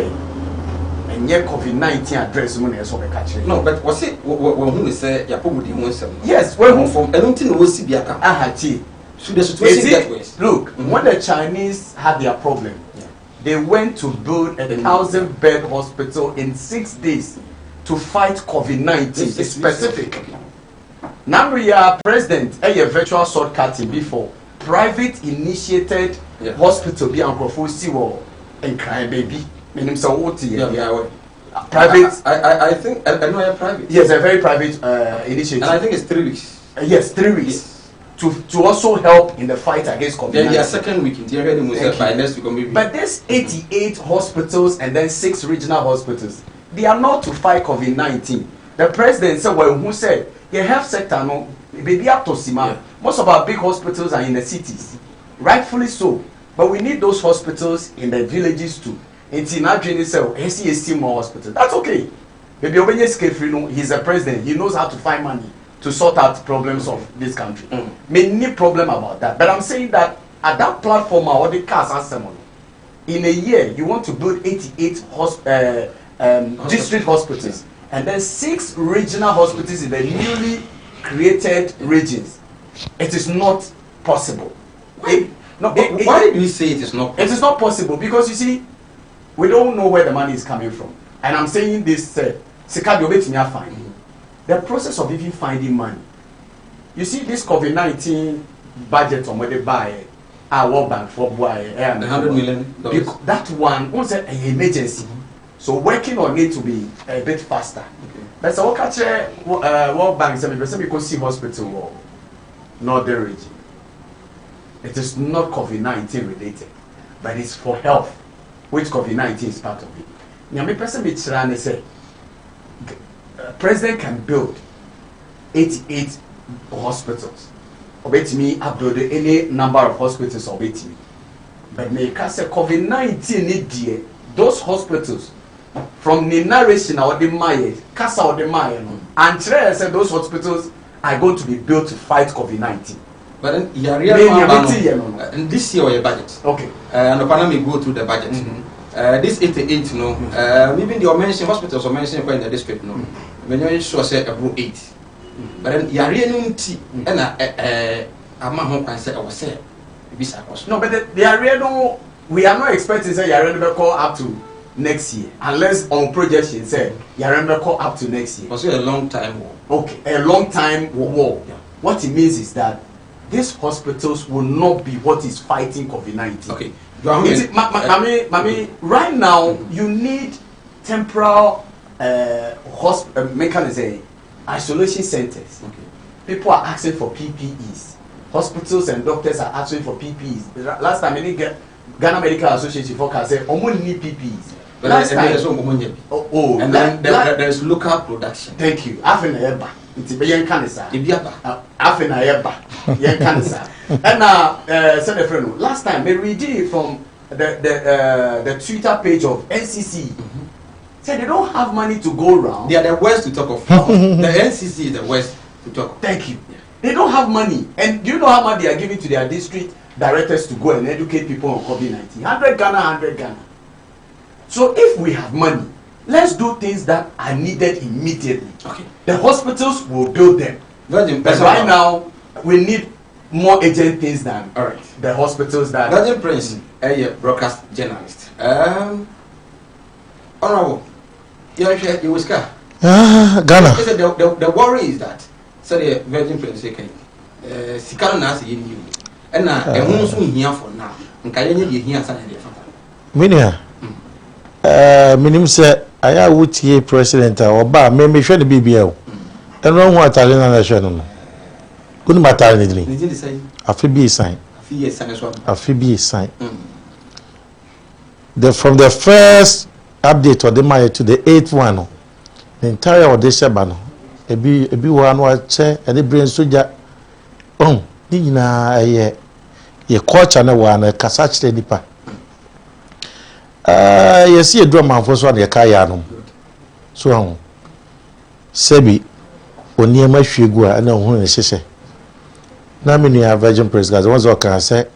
and yet COVID-19 address money as over catch. No, but was it when who say Yapodi wants some? Yes, when from I don't think we see Biaka. Ahati. So the situation that way. Look, when the Chinese had their problem, they went to build 1,000-bed hospital in 6 days to fight COVID-19. It's specific. Now we are president a virtual shortcutting before private initiated hospital be Uncle Siwo and Cry Baby. Private. I think I know a private. Yes, a very private initiative. And I think it's 3 weeks. Yes, 3 weeks. Yes. To also help in the fight against COVID-19. Yeah, second week in by next week maybe. But there's 88 hospitals and then 6 regional hospitals. They are not to fight COVID-19. The president said, well, who said the health sector no baby up to Sima. Most of our big hospitals are in the cities. Rightfully so. But we need those hospitals in the villages too. It's in our training cell, SCST more hospital. That's okay. Maybe Obenye he's a president. He knows how to find money to sort out problems of this country. Many problem about that. But I'm saying that at that platform, or the cast assembly, in a year, you want to build 88 district hospitals and then 6 regional hospitals in the newly created regions. It is not possible. Why do you say it is not possible? It is not possible because you see, we don't know where the money is coming from. And I'm saying this, fine. The process of even finding money. You see, this COVID-19 budget on where they buy our World Bank for $100 million. That one was an emergency. So working on it to be a bit faster. But so what catch World Bank because see hospital or Northern region. It is not COVID-19 related, but it's for health, which COVID-19 is part of it. Nyame person be trying say president can build 88 hospitals. Obetimi upload any number of hospitals obetimi. But me say COVID-19 need there those hospitals from the narration or the Maya, Casa or the Maya, and say those hospitals are going to be built to fight COVID-19. But then and this year your budget. Okay. And the panel may go through the budget. This 88, maybe the mentioned hospitals or mentioned in the district, when you sure say about 8. But then Yarian and a man can say, I was say, no, but the area we are not expecting say Yarian will call up to next year, unless on projection say Yarian will call up to next year. Also a long time war. Okay, a long time war. Yeah. What it means is that these hospitals will not be what is fighting COVID-19. Okay. Mami, right now you need temporal mechanism, isolation centers. Okay. People are asking for PPEs. Hospitals and doctors are asking for PPEs. Last time, Ghana Medical Association forecast said, "Omo need PPEs." Last time, and then there's local production. Thank you. After eba, it's yen canisa. After eba, yen canisa. And said a friend. Last time, they read it from the Twitter page of NCC. Said they don't have money to go around. They are the worst to talk of. The NCC is the worst to talk of. Thank you. They don't have money. And do you know how much they are giving to their district directors to go and educate people on COVID-19? 100 Ghana, 100 Ghana. So if we have money, let's do things that are needed immediately. Okay. The hospitals will build them. But right now, we need more urgent things than the hospitals that... Virgin Prince, a broadcast journalist. Honorable, you was car. Ghana. The worry is that, so the Virgin Prince can Sikano Nasi in you. And I won't soon here for now. And can you hear something? Minia, Minim said, I would hear President or Bar, maybe show the BBL. And wrong what I didn't know. Good maternity. A Phoebe sign. A Phoebe sign. From the first update of the Maya to the 8th one, the entire audition banner, a be one was chair and the brain soldier. Oh, Dina, ye coach and a one, a Kasach the Nipa. You see a drum man for one, a Kayanum. So, Sebi, or near my figure, and no one is say. Now, many are Virgin Press guys. Once I can say,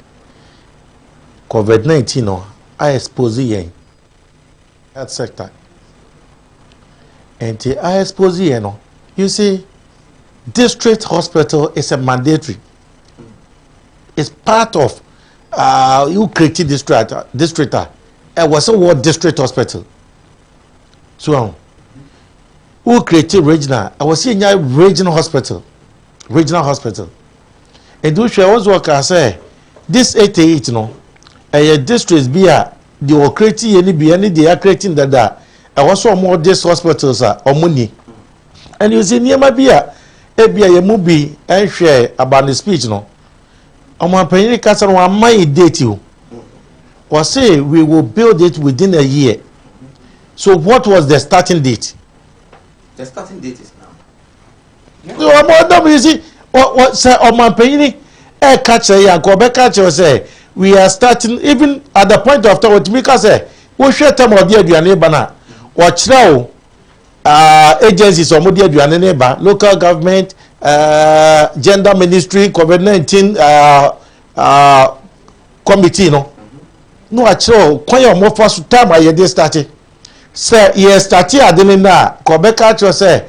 COVID-19, I expose the health sector. And I expose you see, district hospital is a mandatory. It's part of you created district. It was a word district hospital. So, who created regional? I was seeing a regional hospital. And do you also can say this 88 a district be the creating any be any they are creating that I was so more these hospitals are or money. And you see near my beer a movie and share about the speech my penny castle one my date you or say we will build it within a year. So what was the starting date? The starting date is now. So you see what say my penny catch a say we are starting even at the point of time what Mika say we share time of the neighbor watch now agencies or media local government gender ministry COVID-19 committee no actually quite more first time I did started say yes started at the na Quebec say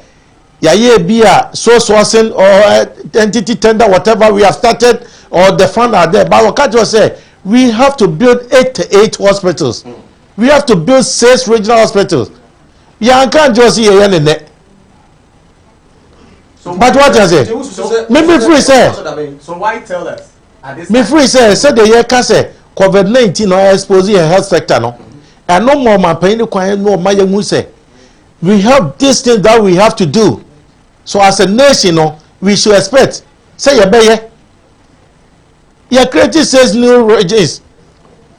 yeah be a source sourcing or entity tender whatever we have started or the fund are there but what say we have to build 8 hospitals we have to build 6 regional hospitals. You can't just see a net. But what I say? Maybe free say. So why tell us? Me free say the year can say COVID-19 or exposing a health sector no. And no more my pain no my young say. We have this thing that we have to do. So as a nation we should expect. Say you be you creating 6 new regions.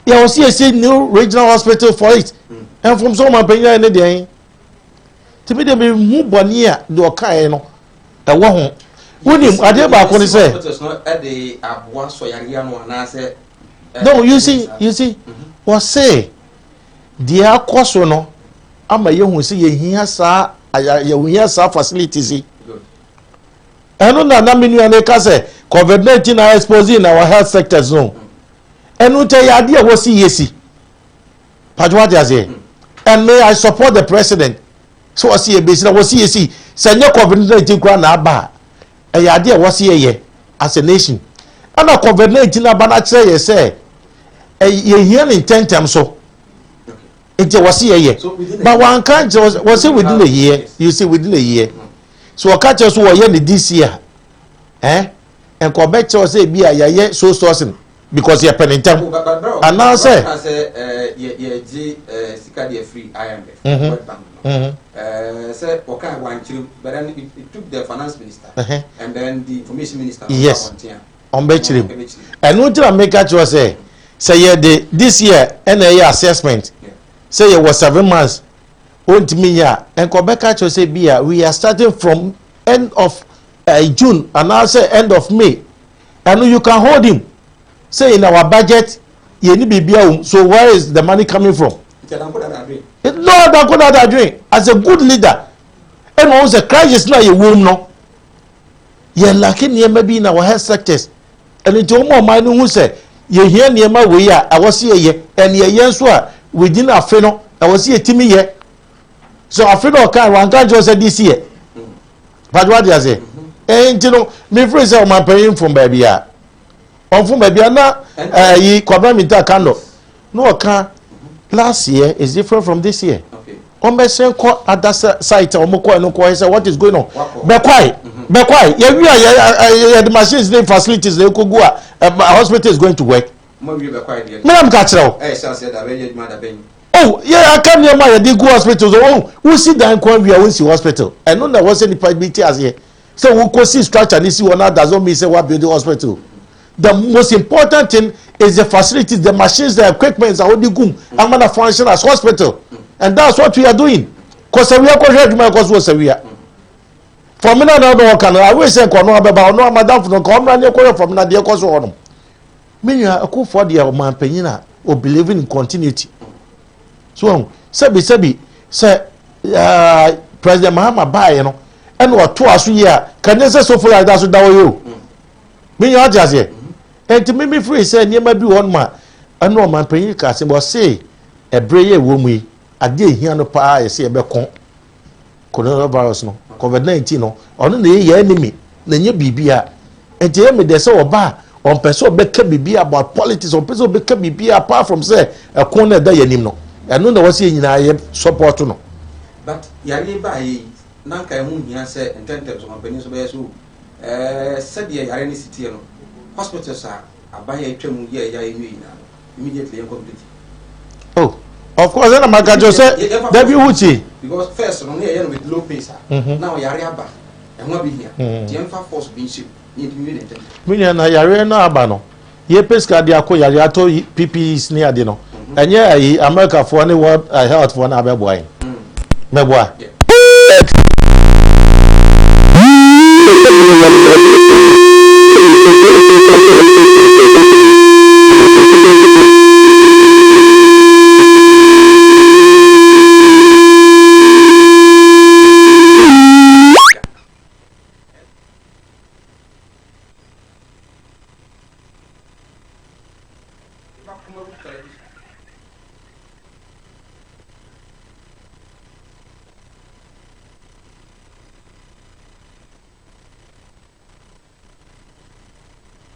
You will see a new regional hospital for it. And from some my pain any day. To be the move bonnier do okay no e wo ho wonim ade ba ko ni say no you see what say dia koso no ama ye hu say ye hia sa facilities eno na menu ane ka say COVID-19 are exposing in our health sectors no eno te ya ade wo see yesi pajwa dia say and may I support the president. So I see a base. I see say no COVID-19 kura na aba. E ya de was here as a nation. And a COVID-19 aba na say say ye here in 10 times so. It was here. But one can't was it within a year. Yes. You see within a year. So I catch us who are here this year. And Quebec say be a so sourcing. because you're penitent. And now say, Sika de free IMF, World Bank. Say, okay, one chill, but then it took the finance minister and then the information minister. Yes, on Betchrim. And what did I make at you say this year, NA assessment, say it was 7 months. Won't me ya and Quebec to say beer. We are starting from end of June and now say end of May. And you can hold him. Say in our budget, you need to be so where is the money coming from? No, that's what they're doing. As a good leader, and also the crisis now you won't know. You're lucky near maybe in our health sectors. And it's all more money who say you hear near my way. I was here and ye within a feno. I was here Timmy here. So I feel okay, one can't just say this year. But what do you say? And you know, me friends are my paying from baby. On from baby, na ye kwabamita kando. No, can last year is different from this year. Okay. On my same other site, or Moko and Oko, say what is going on. Be quiet. Be quiet. Yeah, we are the machines, the facilities, the Okogua hospital is going to work. Madam Catchell. Oh, yeah, I come near my go hospitals. Oh, we see that we are in hospital. I know there wasn't any possibility as here. So we could see structure and see one that doesn't mean say what building hospital. The most important thing is the facilities, the machines, the equipment are only good and man function as hospital. And that's what we are doing. Because we are going to make us we are. For me, no can I will say, no, madam, for come and from Nadia Coso. Many are cool for the man penina or believing in continuity. So, Sebi, say, President Mahama buy, you know, and what 2 years can you say so for like that's what you? Me, you just here. And to me, free say, near maybe 1 month. I know my penny casting was say, a brave woman, I did hear no power, I say a becon. Coronavirus, no, COVID-19, no, only the enemy, the new BBA. And tell me there's so bad. On person be be about politics, on person be apart from say a corner that you know. I know there was in support no. But yari by nanka emu here say in terms of companies so said the yari city no hospitals are abaya twemu ye ya enu immediately complete. Oh, of course then Amaka just say that be wuchi because first no here with low pace now yari aba and what be here the emfa force being shipped. Million na yare na abano ye peska dia ko yare ato PPEs ni ade no enye ayi America for any world health for na abeboa meboa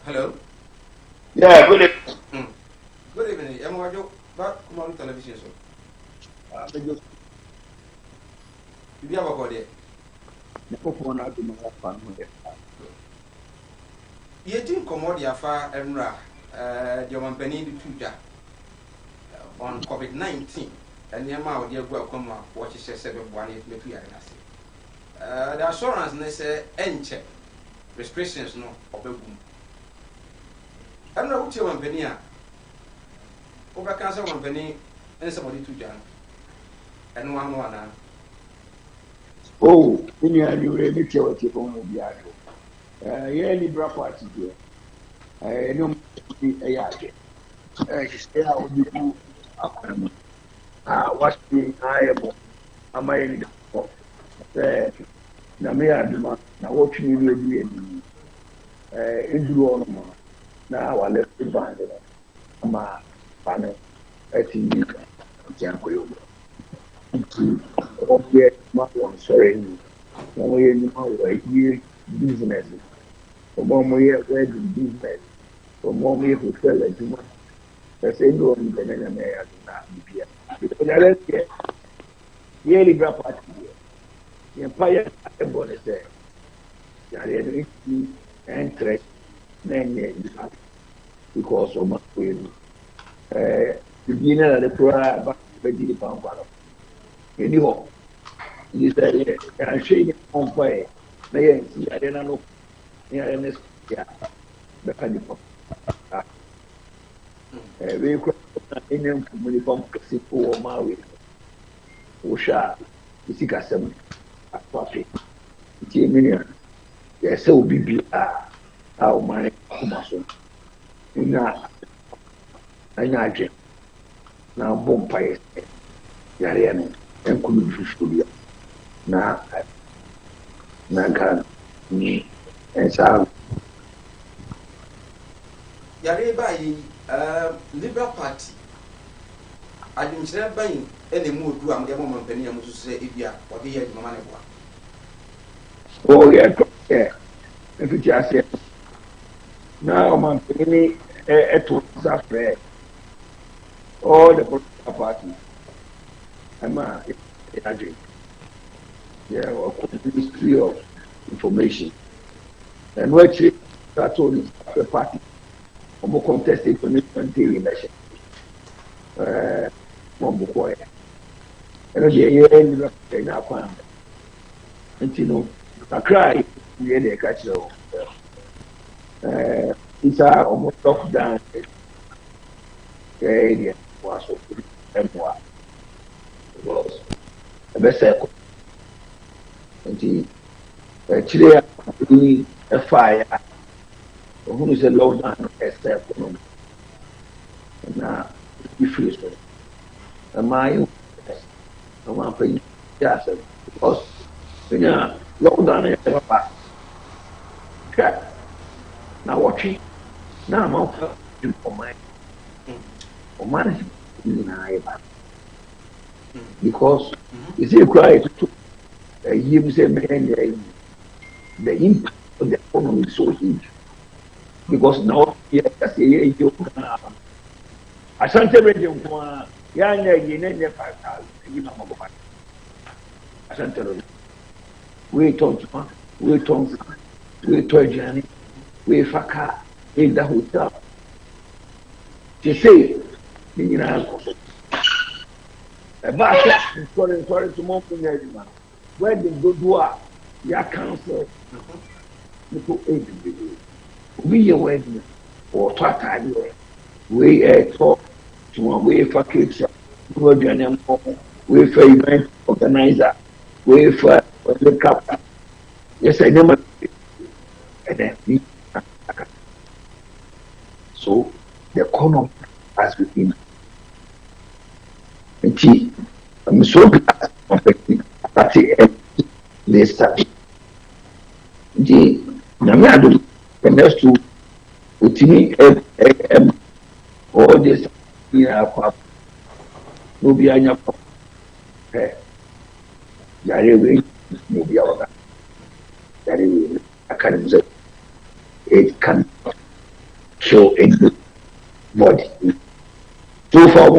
Hello. Yeah, good evening. Good evening. I'm back on television. So. You have a body. You think Comodia far and your company the on COVID-19 and the amount you welcome what you said 1 year. The assurance necessary and check restrictions no of a boom. I don't know what your company are. Over cancer company and somebody to John and 1 more now. Oh, you already tell what you're going to be at. Yeah, Libra party here. I know a yard. Stay out with you. What's the am I in the Namia? Now, what you will be in Indruon. Now, I left the band. I'm a panel. I think you can go. Okay, sorry. Year business. From 1 year wedding business. From 1 year to sell it. That's a no one can America. Because I left here. Yearly grab party here. The empire bonus there. And interest. Then because of my way. The beginner of the prayer back to the Pampano. Anyhow, he said, I'm shading on fire. I didn't know. Yeah, the kind of we could in the pump for my way. Osha, the Sikasem, a coffee. Million. Yes, so be how my Kumaso. Na drink. Now, bonfire. Yarian, and couldn't na Gan me and so. Yare by Liberal Party. I didn't say buying any more do am the moment penny to say if you are or the year money. Oh, yeah, if you just say now, my penny at fair. All the political parties. I'm a drink. Yeah, or Ministry of Information. And what you that's all the party. Omo contested for next election. Mombo Koya. And you end up in our farm. And you know, I cry, we had a catch. It's almost off down. Area was more. Was the best circle. And he actually a fire. Who is a low down as circle. Now, you feel so. And my I'm paying yes, because when you're low down in the back. Now, watching now, I'm out for my because you see, cry to him say, man, the impact of the economy is so huge. Because now, yes, you I sent a radio for young lady, 5,000. I sent a we talk, we journey, we faka in the hotel. To say, you know, about sorry to more where they go to your council, little 8 people. We are waiting for time. We talk to a way for kids, we for event organizer, we for the captain. Yes, I never. And then so the economy has been and I'm so glad that they start. The Namadu, the next two, with me, all this, no be any of Yari, no be our Yari, academy. It can show a good body. So far,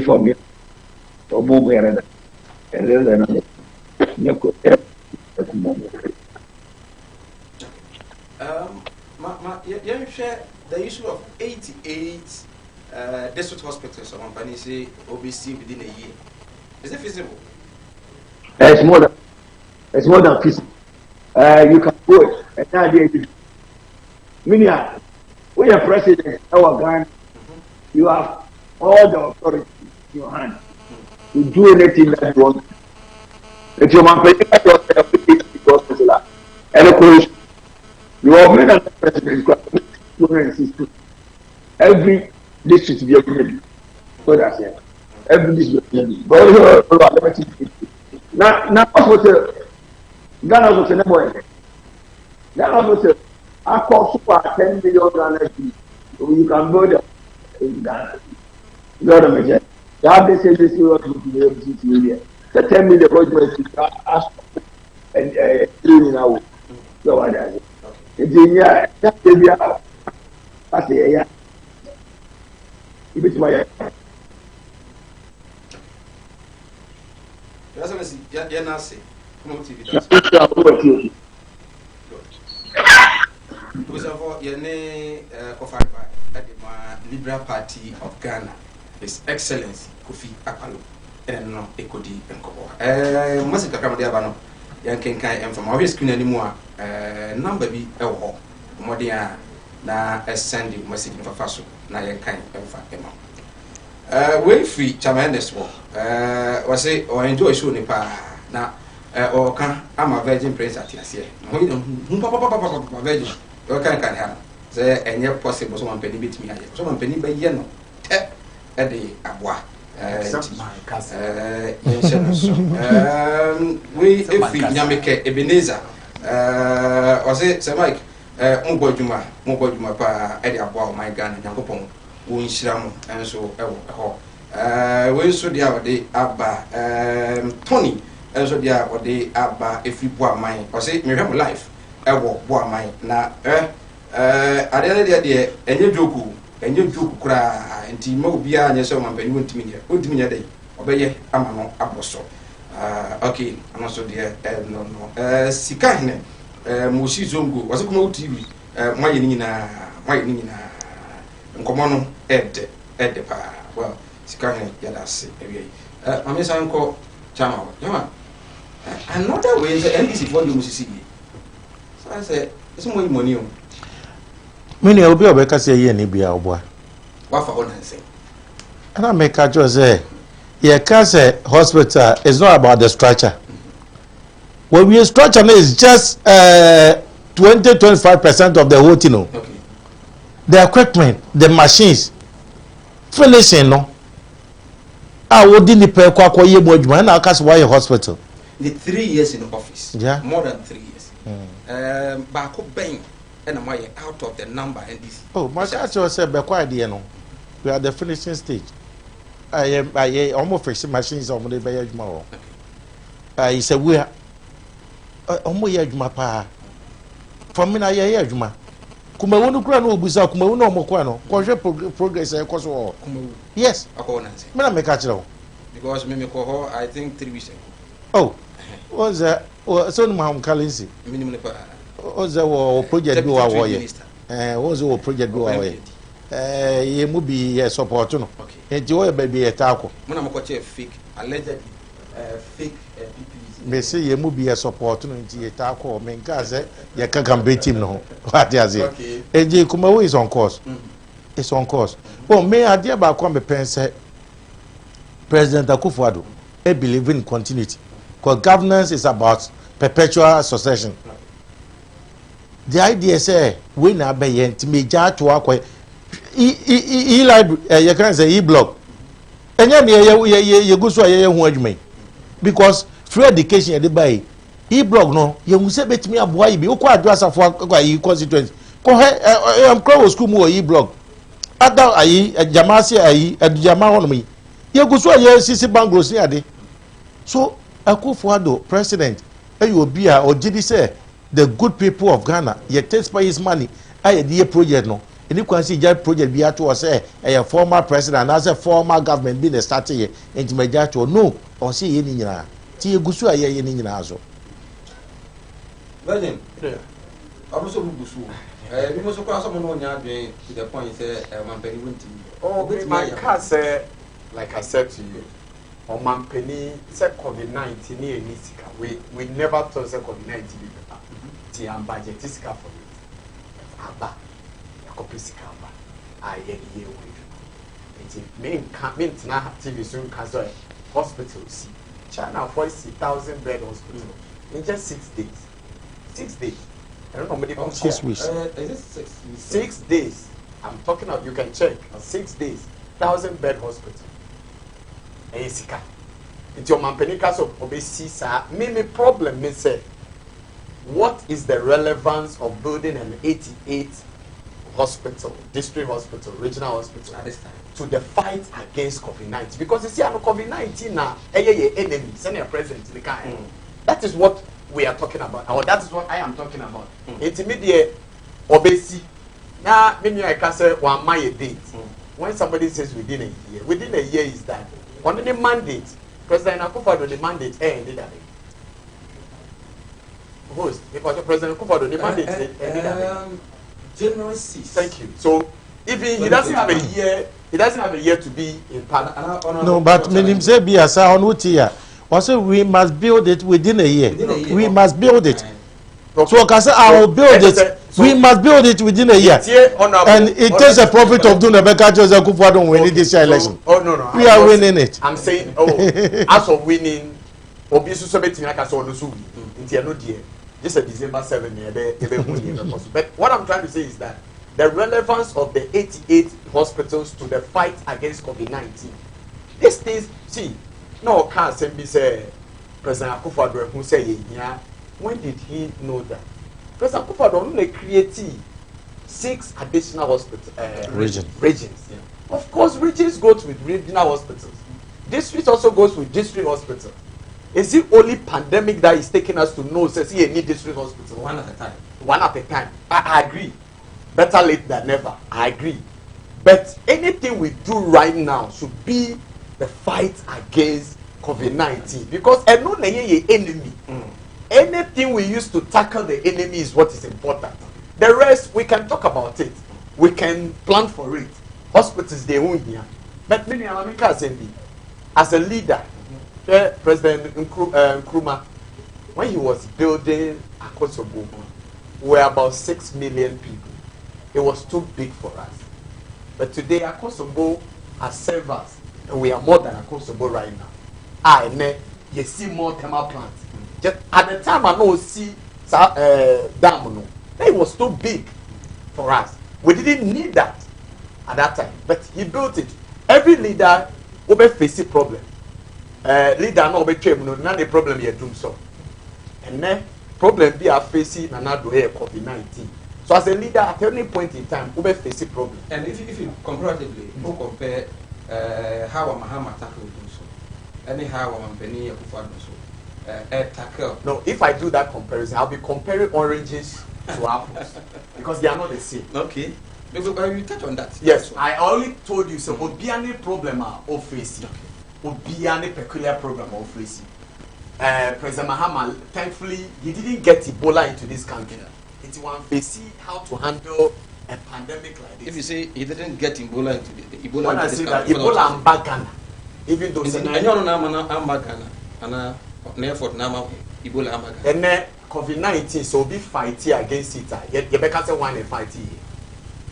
for me, for more and then you share the issue of 88 district hospitals. Company say obviously within a year. Is it feasible? It's more than feasible. You can do it. And now when you're president, our Ghana, you have all the authority in your hand to do anything that you want. If you want to make yourself and of course, you are made as president, 260. Every district be able so that's it. Every district be able now, what's the Ghana was a number. Ghana was a I call super 10 million Ghana. You can go there in Ghana. Government, you have this agency the 10 million budget ask and cleaning out. So what is it? Engineer, that's the that's the yeah. If it's my Yes, I see. Come on, TV. Because of your name, offered by the Liberal Party of Ghana, His Excellency Kofi Akalo, and no Ekodi and Kobo. Masika Kramadiabano, Yankin Kai, and from our screen anymore, number be a hall, Modia, na sending message for Faso, na Yankai, and for Emma. Way free, tremendous war. Was it or enjoy show Nipa na or can I'm a virgin prince at here. Papa virgin. You can have say and yet possible someone penny beat me. Someone penny by yeno. At the abwa. We if we Yamake Ebenezer. Was it Sir Mike? Mugojuma pa Eddie Abwa, my gun, and Yankopon, Winshram, and so we so dia de aba Tony and so dia de aba if you boa mine or say me have life ewo boa mine na ade de enye joku kura enti ma obi a nye so man pani wontimi nya dey obeye ama no aboso okay ama so dia no sika hene moshi zongo wase kuma TV moye ni nyina nkomo no ede pa well Sikane Yadasi, I'm saying, call Chama. Another way the NDC for you, Mississippi. So I said, it's more money. Many will be a baker say, any be our boy. What for one say? And I make a just say, yeah, cancer hospital is not about the structure. When we structure is just 20-25% of the whole thing. Okay. The equipment, the machines, finishing, no. What did the pay kwa ye mojuma na akas why hospital? The 3 years in the office. Yeah. More than 3 years. Bako bang and I'm out of the number and this. Oh, my catcher said be quiet there no. We are the finishing stage. I almost fixing machines on the bay tomorrow. I said we are almost yajuma pa. From me na ye yajuma. Kuma wonu kura no obusa kuma wonu omokwa no kohwe progress e koso o yes akonanse me na make a chiro because me ko I think 3 weeks ago oh was that so no mam currency minimum ne pa was that project do wa ye was that project do wa ye ye mu bi ye support no enti wo be bi ye taako mo na mo ko che fake allegedly fake me say ye mu bi ye support no nti ye taako me nka say ye ka campaign team no what ya say eji kuma wo is on course it's on course oh me idea ba kwa me pense President Akufo Addo I believe in continuity because governance is about perpetual succession. The idea say we na be ye nti me ja to akwa e library you can say e-blog enya me ye go so ye hu adwuma because free education dey buy e-blog no ye hu se betimi aboa yi bi wo kwa adwasafo akwa yi constituency ko he am crow school mu e-blog ada ayi jamasi ayi adujama hono mi ye go so ye sisi banglos ni ade so Akufo Addo president obi a ogidi say the good people of Ghana ye take spend his money aye the project no any kwansi ja project bi ato say a former president as a former government be the start here enti meja to no o say ye ni nyina ti egusu aye ye ni nyina aso Virgin abuso bugusu bi mo so kwa so mo no nya adwen to the point say man pani wonti oh my car say like I said to you on man penny say COVID-19 ni enisika we never thought say COVID-19 be better ti am budget isika for it aba copy sika aba aye ye we it mean na TV soon cancel hospitals China 40,000 bed hospital in just 6 days 6 days I don't know how many 6 weeks is it 6 days I'm talking about you can check 6 days 1,000 bed hospital Esika. It's your manpenika so obesi sa me problem me say what is the relevance of building an 88 hospital, district hospital, regional hospital at this time to the fight against COVID-19? Because you see, COVID-19 now, enemy, senior president in the kind. That is what we are talking about, or that is what I am talking about. Intermediate obesity. Now, maybe I can say one my date. When somebody says within a year is that on the mandate, President Akufo Addo the mandate ended that. Host, because President Akufo Addo the mandate ended that. January 6th. Thank you. So even he doesn't have a year, he doesn't have a year to be in Parliament. No, but Minim say be as I on here. Also, we must build it within a year. We must build it. Okay. So, because I will build it, we must build it within a year. And it takes a profit of doing a better Prez Akufo Addo winning this year election. Oh no, we are winning it. I'm saying, as of winning, obviously, so many things so no so no dear. Just a December 7th, but what I'm trying to say is that the relevance of the 88 hospitals to the fight against COVID-19. These things, see, no can't be say President Akufo Addo who say yeah. When did he know that? Prez Akufo Addo only created 6 additional hospitals, regions. Yeah. Of course, regions goes with regional hospitals. District also goes with district hospitals. Is it only pandemic that is taking us to know? Says he need district hospital one at a time. One at a time. I agree. Better late than never. I agree. But anything we do right now should be the fight against COVID-19 because I know the enemy. Anything we use to tackle the enemy is what is important. The rest we can talk about it. We can plan for it. Hospitals they own here. But many as a leader, President Nkrumah, when he was building Akosombo, we were about 6 million people. It was too big for us. But today Akosombo has served us, and we are more than Akosombo right now. You see more thermal plants. Just at the time I know see dam no, it was too big for us. We didn't need that at that time, but he built it. Every leader will be facing problem. Leader no be came no, now the problem here doom so. And then problem be are facing and now do COVID-19. So as a leader, at any point in time, we be facing problem. And if you comparatively, you compare how Mahama tackled so, and how Mampeni Akufo Addo so. Tackle. No, if I do that comparison, I'll be comparing oranges to apples because they are not the same. Okay. But you touch on that. Yes, I only told you so. Obiane problem are facing. Obiane peculiar problem are facing. President Mahama, thankfully, he didn't get Ebola into this country. It's one facing how to handle a pandemic like this. If you say he didn't get Ebola into the Ebola, when I say that Ebola and Bagana, even though I don't know Bagana and effort now Ebola amaga. And then COVID-19 so be fighting against it. You better say one and fight here.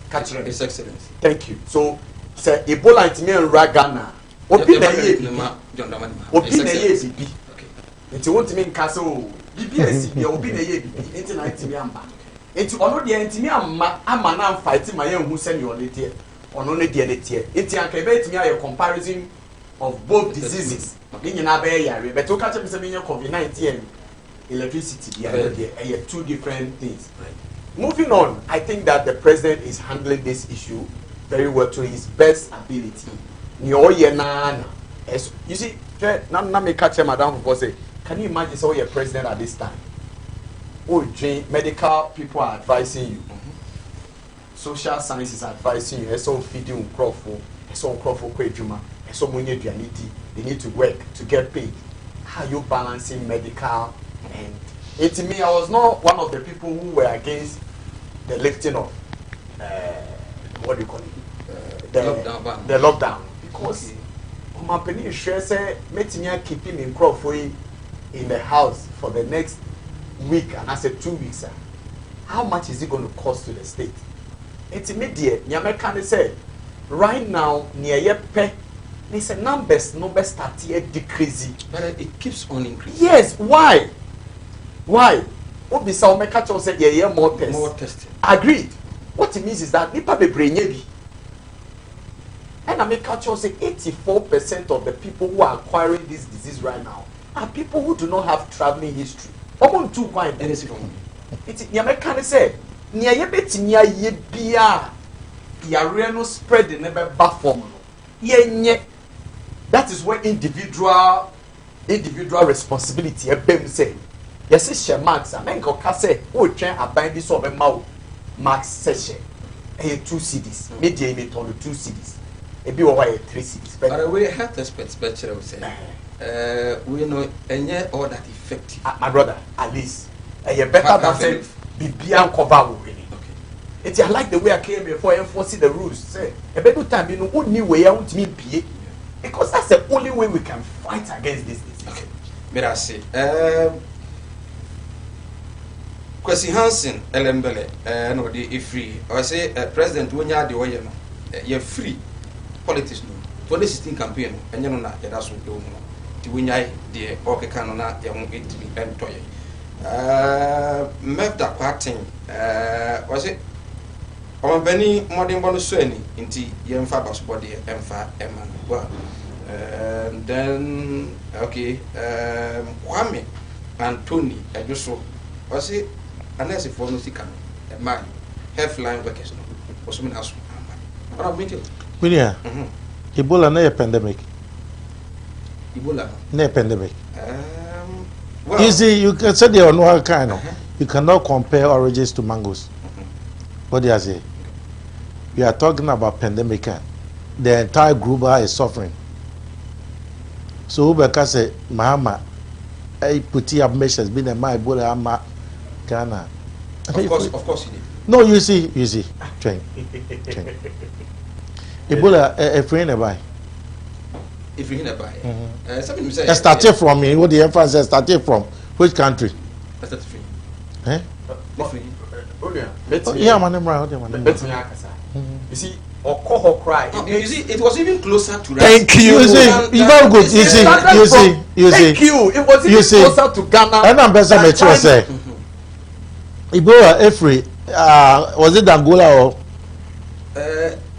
Catch His Excellency. Thank you. So say Ebola it me Ragana. Obi na ye bibi. Okay. It won't mean castle. Bibi esi obi na ye bibi. It na it me amba. It ono de ntimi amma na fight my yen hu send your late. Ono ne de late. It anka be it me a comparison of both diseases. But to catch up with COVID-19 and electricity, they are two different things. Right. Moving on, I think that the president is handling this issue very well to his best ability. You see, me catch madam for say, can you imagine so you're president at this time? Oh, medical people are advising you. Social science is advising you. So feeding Crawford, so Crawford Kwejuma, so many they need to work to get paid. How are you balancing medical and to me, I was not one of the people who were against the lifting of what do you call it? The lockdown. Because my opinion sure say meeting keeping in Crawford in the house for the next week and I said 2 weeks. How much is it going to cost to the state? It's immediate. Nyamekane said right now near your pay. They say numbers start here decreasing. But it keeps on increasing. Yes, why? Why? What be so make catch say yeah more tests. More testing. Agreed. What it means is that nipa be brainy. And I make catch say 84% of the people who are acquiring this disease right now are people who do not have traveling history. Omo too quite anything from it Nyameka say nia ye betinia ye bia yare no spread the never back form. Yenye. That is where individual responsibility ebem say yes share marks amenko ka say o twen aban bi so obema o marks session 2 cedis media in it on 2 cedis e bi wo why 3 cedis but we health experts better we say we know enye all that effective my brother at least better than say bibia cover we really okay I like the way I came before enforcing the rules. Say, a better time, you know, what new way out to me be because that's the only way we can fight against this. Okay, but I say, Kwesi Hansen, Elembele, no, the free. I say, President Winya de Oyeno, you're free politics. 2016 campaign, and you know that that's what you know. The Winya, the Oke Canona, the young 8 and toy. Met that parting, was it? On Benny modern bonus sweni into young Fabas body, Emfa, Emma. Well, then, okay, Kwame and Tony, I just saw, was it? Unless if one can, a man, health line workers, or something else. What I'm meeting. William, Ebola na pandemic. Ebola na pandemic. Well, you see, you can say they are no kind of. You cannot compare oranges to mangoes. What do you say? We are talking about pandemic. The entire group is suffering. So Ubeka say, Mahama, I put up measures, been a my Ebola, ama Ghana. Of course, you did. No, you see, train. Ebola, a friend by. If you're in a buy, something you say. Started from me. What the emphasis started from? Which country? That's not free. Eh? Yeah, man, you see, or cry. You see, it was even closer to. Thank you. You see, it's very good. You see. Thank you. It was even closer to Ghana. And I'm better mature say. Ebola, Efri, was it Angola or?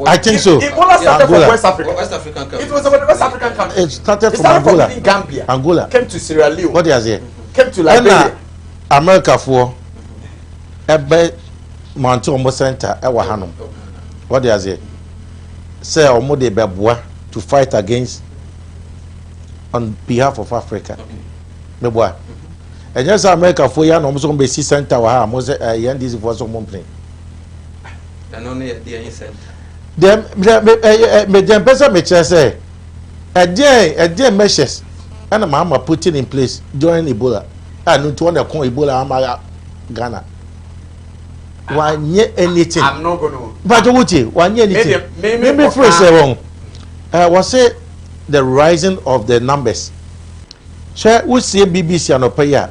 I think so. Ebola started from West Africa. West African country. It was about the West African country. It started from Angola. From Gambia. Angola. Came to Sierra Leone. What is it? Came to Liberia. America for ebe Mount Omo Center ewa hanum. What is it? Say omo de beboa to fight against on behalf of Africa. Beboa. And yes, America for ya no omo so be see center wa ha mo say yan this for so mo plane. And only the center. Them person me say a measures and mama putting in place during Ebola. I know to want to call Ebola ama Ghana. One year anything. I'm not going to. But what you one year anything. Maybe first wrong. Was say the rising of the numbers. Share we see BBC and Opaya.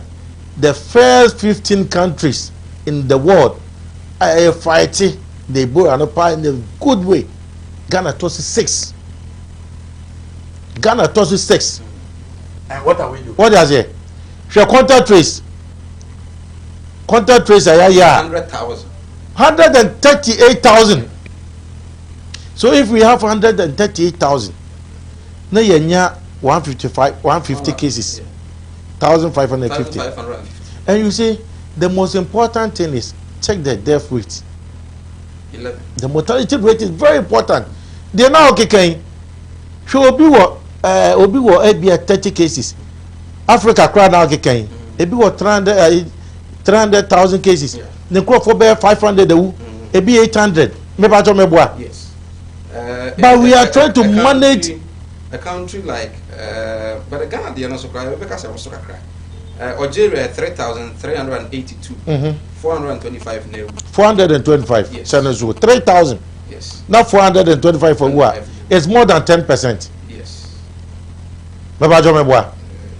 The first 15 countries in the world are fighting the Ebola in a good way. Ghana toss 6. Ghana toss 6. And what are we doing? What is it? Your contact trace. Contact trace, 100,000. 138,000. So if we have 138,000, now you have 150 cases, 1,550. And you see, the most important thing is check the death rate. 11. The mortality rate is very important. They are now okay. So Obi wo 30 cases. Africa crowd now okay. Ebi wo 300,000 cases. The crowd for 500 ebi 800. Yes. But we are trying to manage a country like but the Ghana they are not so cry because I was so cry. Algeria 3,382. 425 now. 425. Yes. 3,000. Yes. Not 425 for what? It's more than 10%. Yes.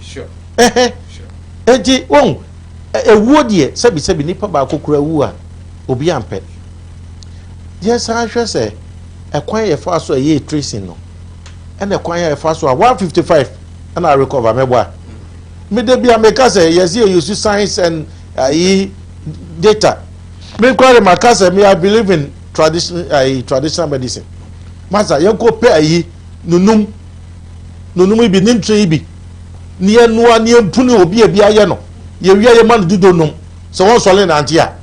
Sure. Sure. Enti won ewu die sebi nipa ba kokura wu a obi ampe. Yes, I sure say ekwan ye fa so ye tracing no. And ekwan ye fa so 155 and I recover meboa. Me dey bia make say yes you use science and data. Me kware makasa me I believe in traditional medicine. Master you go pay nunum bi nimtre bi ni enua ni empunu obi bia ye no ye wi ye man dido num so won sole na antia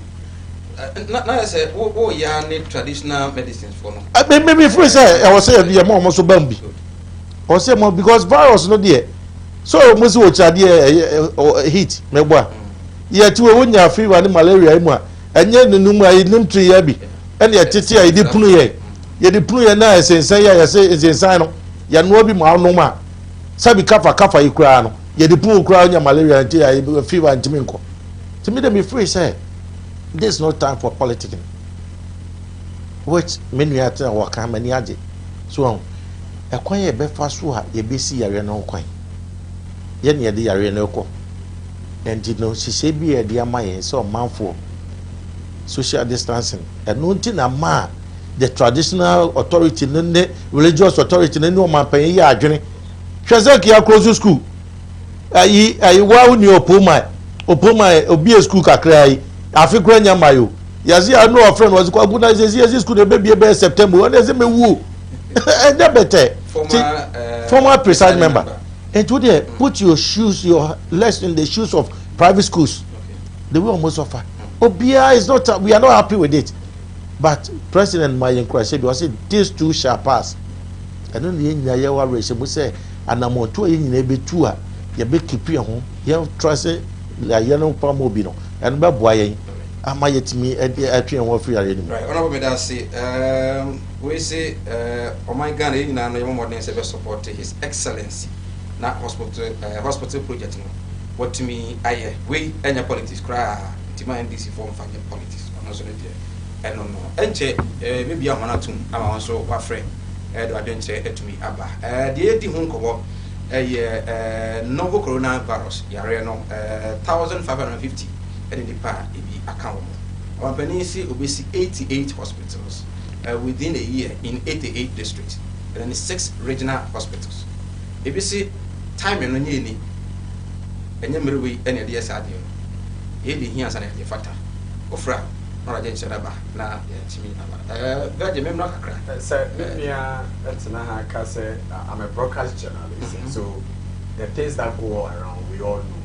na say wo ya ni traditional medicines for no me free say I was say ye mo so bambi or say mo because virus no there so mo si wo chade heat megboa ye ti wo nya fever ni malaria mu a enye nunum ayi nimtre ya bi ene ye tete ayi di punu ye di punu ye na esensan ya say esensan no ya no bi mo anum a sabi kafa ikura no ye di punu kura nya malaria nti ayi fever ntimi nko to me dem free say this is no time for politicking which menu at a waka many aje. So a quiet befa so a ye be see a no coin. Yen ye the area no co. And you know, she say be a dear my so man for social distancing. And no tin a ma the traditional authority, the religious authority, no man pay ya journey. Shazaki close school. I wow ni opoma obi a school kakra afi kwanya mayo yazi I know a friend was kwa good says school baby be September when they me woo and better former presiding member and today put your legs in the shoes of private schools the way almost offer obia is not we are not happy with it but President Mayen Kwase because these two shall pass and then the nya yewa race mo say anamoto yin na betu a ye be keep ho ye trust la ye no pa mo bi no and be boa yen ama yetimi atwen wo free are ni right honorable me that say we say oh my God yin na no modern say be support his excellency na hospital project no what me aye we enya politics cry tima NDC form fa politics ono so dey eno no enche maybe amana tum ama so wa friend do adwenche etumi aba de edi hu nkobo novel coronavirus yare no 1550 and the pa ebi account our penisi obesi 88 hospitals within a year in 88 districts and then 6 regional hospitals ebi see time no nye ni enye merewe ene de asade ye de hia sana de factor ofra no raje nchara na timi aba gaje memno kakra sir mia etina ha ka say I'm a broadcast journalist so the things that go around we all know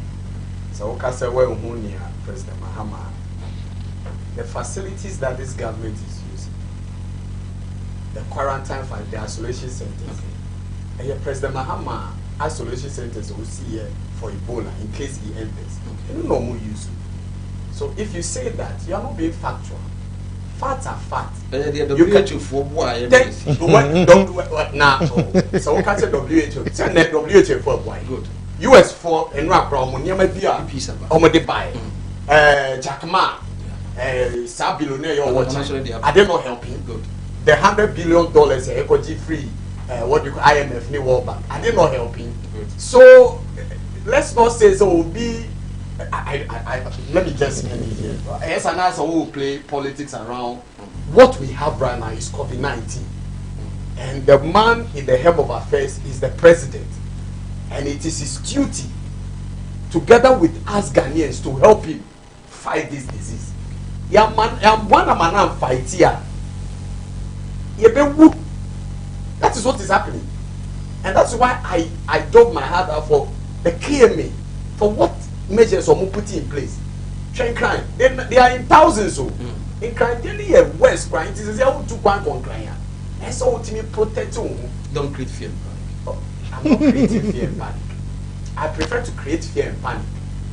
so we can say we hunia President Mahama the facilities that this government is using the quarantine for the isolation centers and President Mahama isolation centers we see here for Ebola in case he enters no more use. So if you say that, you are not being factual. Facts are facts. You catch you for boy. Now, so we can say WHO. Say WHO for boy. Good. US for enra from nyama bia. Omode buy. Jack Ma. Billionaire you're watching. Are they not helping? Good. The $100 billion ecogy free. What do you call IMF ni World Bank? Are they not helping? Good. So let's not say so be. Let me just end it here. Yes, and as we play politics around, what we have right now is COVID-19. And the man in the helm of affairs is the president. And it is his duty, together with us Ghanaians, to help him fight this disease. That is what is happening. And that's why I dug my heart out for the KMA, for what measures are put in place. Train crime, they are in thousands. So in crime, they are worse crime. It is how to bank on crime. And so to me protect you. Don't create fear and panic. I'm not creating fear and panic. I prefer to create fear and panic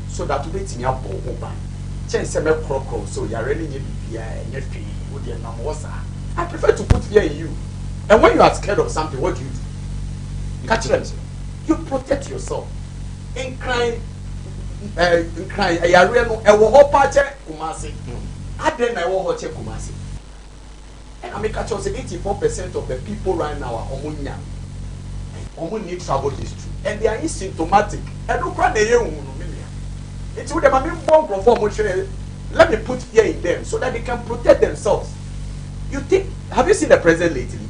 so that we me up over. Change me crocodile so you are really need I prefer to put fear in you. And when you are scared of something, what do? You catch them. You protect yourself. In crime. Yare no e wo hopa che Kumasi aden na e wo ho che Kumasi and I make a choice 84% of the people right now are omunya omu need travel history and they are asymptomatic and look what they hu no media it would them be born from let me put fear in them so that they can protect themselves. You think, have you seen the president lately?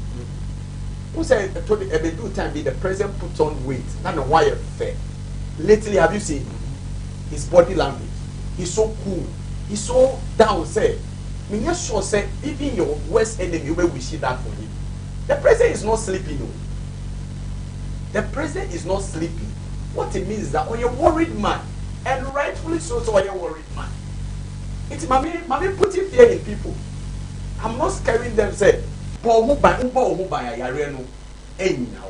Who said every do time the president put on weight not the wire fair lately? Have you seen his body language? He's so cool. He's so down. Say, I mean, yes, sure. Say, even your worst enemy, you may wish that for him. The president is not sleeping. No. The president is not sleeping. What it means is that you're a worried man, and rightfully so. So you're a worried man. It's mommy putting fear in people. I'm not scaring them. Say, Paul Mubai, Yareno, any now.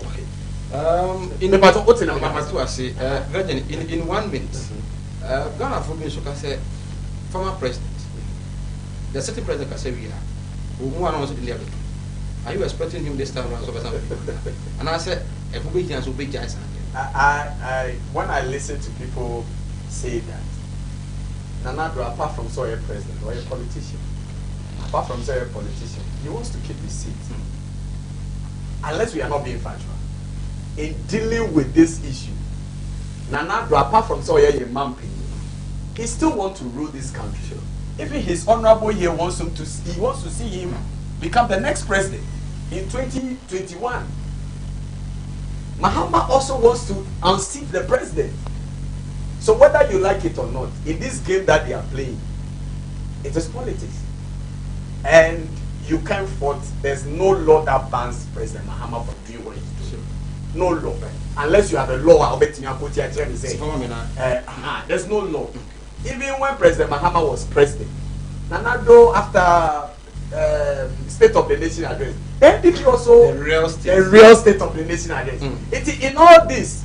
In the matter, what I say, in 1 minute. Ghana for me, so can say, former president, the city president can say, we are who are also in the other. Are you expecting him this time around? And I said, if we can so big guys. When I listen to people say that, Nanado, apart from so a president or a politician, apart from saying a politician, he wants to keep his seat. Unless we are not being factual. In dealing with this issue, Nana Addo, apart from saying a man, he still wants to rule this country. Even his honorable here wants to see him become the next president in 2021. Mahama also wants to unseat the president. So whether you like it or not, in this game that they are playing, it is politics. And you can't fault, there's no law that bans President Mahama from doing what he's doing. No law. Unless you have a law, I'll bet you say. There's no law. Even when President Mahama was president, Nana Addo, after State of the Nation address, NPP also the real state of the Nation address. In all this,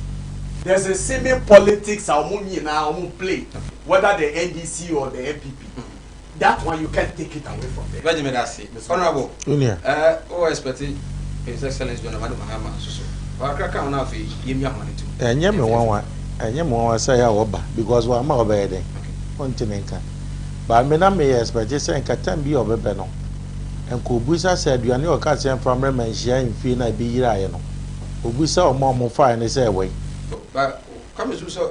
there's a seeming politics play, whether the NDC or the NPP. That one you can't take it away from there. Benjamin Dassi, Honorable, expecting His Excellency John Mahama. And Yemi say Oba because we're more bedding continent. But I mean, I may expect this and can be over Beno. And Kubusa said, you are no catching from Remen share in Fina be Yano. Kubusa or Mamma fine is away. But come as you saw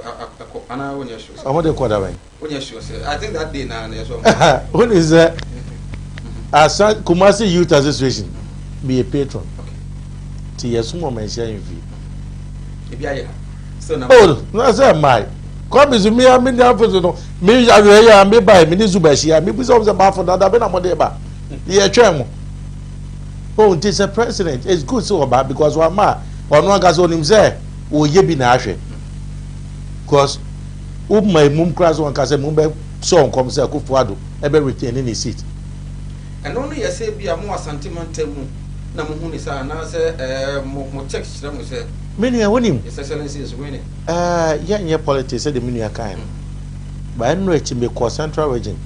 an hour when you're sure. I want to quarter away. When you're sure, I think that day now, when is that? As Kumasi Youth Association, be a patron. See, a small man sharing fee. Oh, no, sir, my. Come is me, I mean, me, I may buy Minizubashi, I may be some about for that, I've been a modeba. Yeah, Tremo. Oh, it is a president. It's good so about because one man or no one has on him there, or ye be nashe. Because my mum cries one can say Mumbai song comes a Akufo Addo, ever retain in his seat. And only I say be a more sentimental. Namuhunisa, and I say, more text, say, many are winning. His Excellency is winning. Yeah, politics said the many kind. But I know it may call Central Region.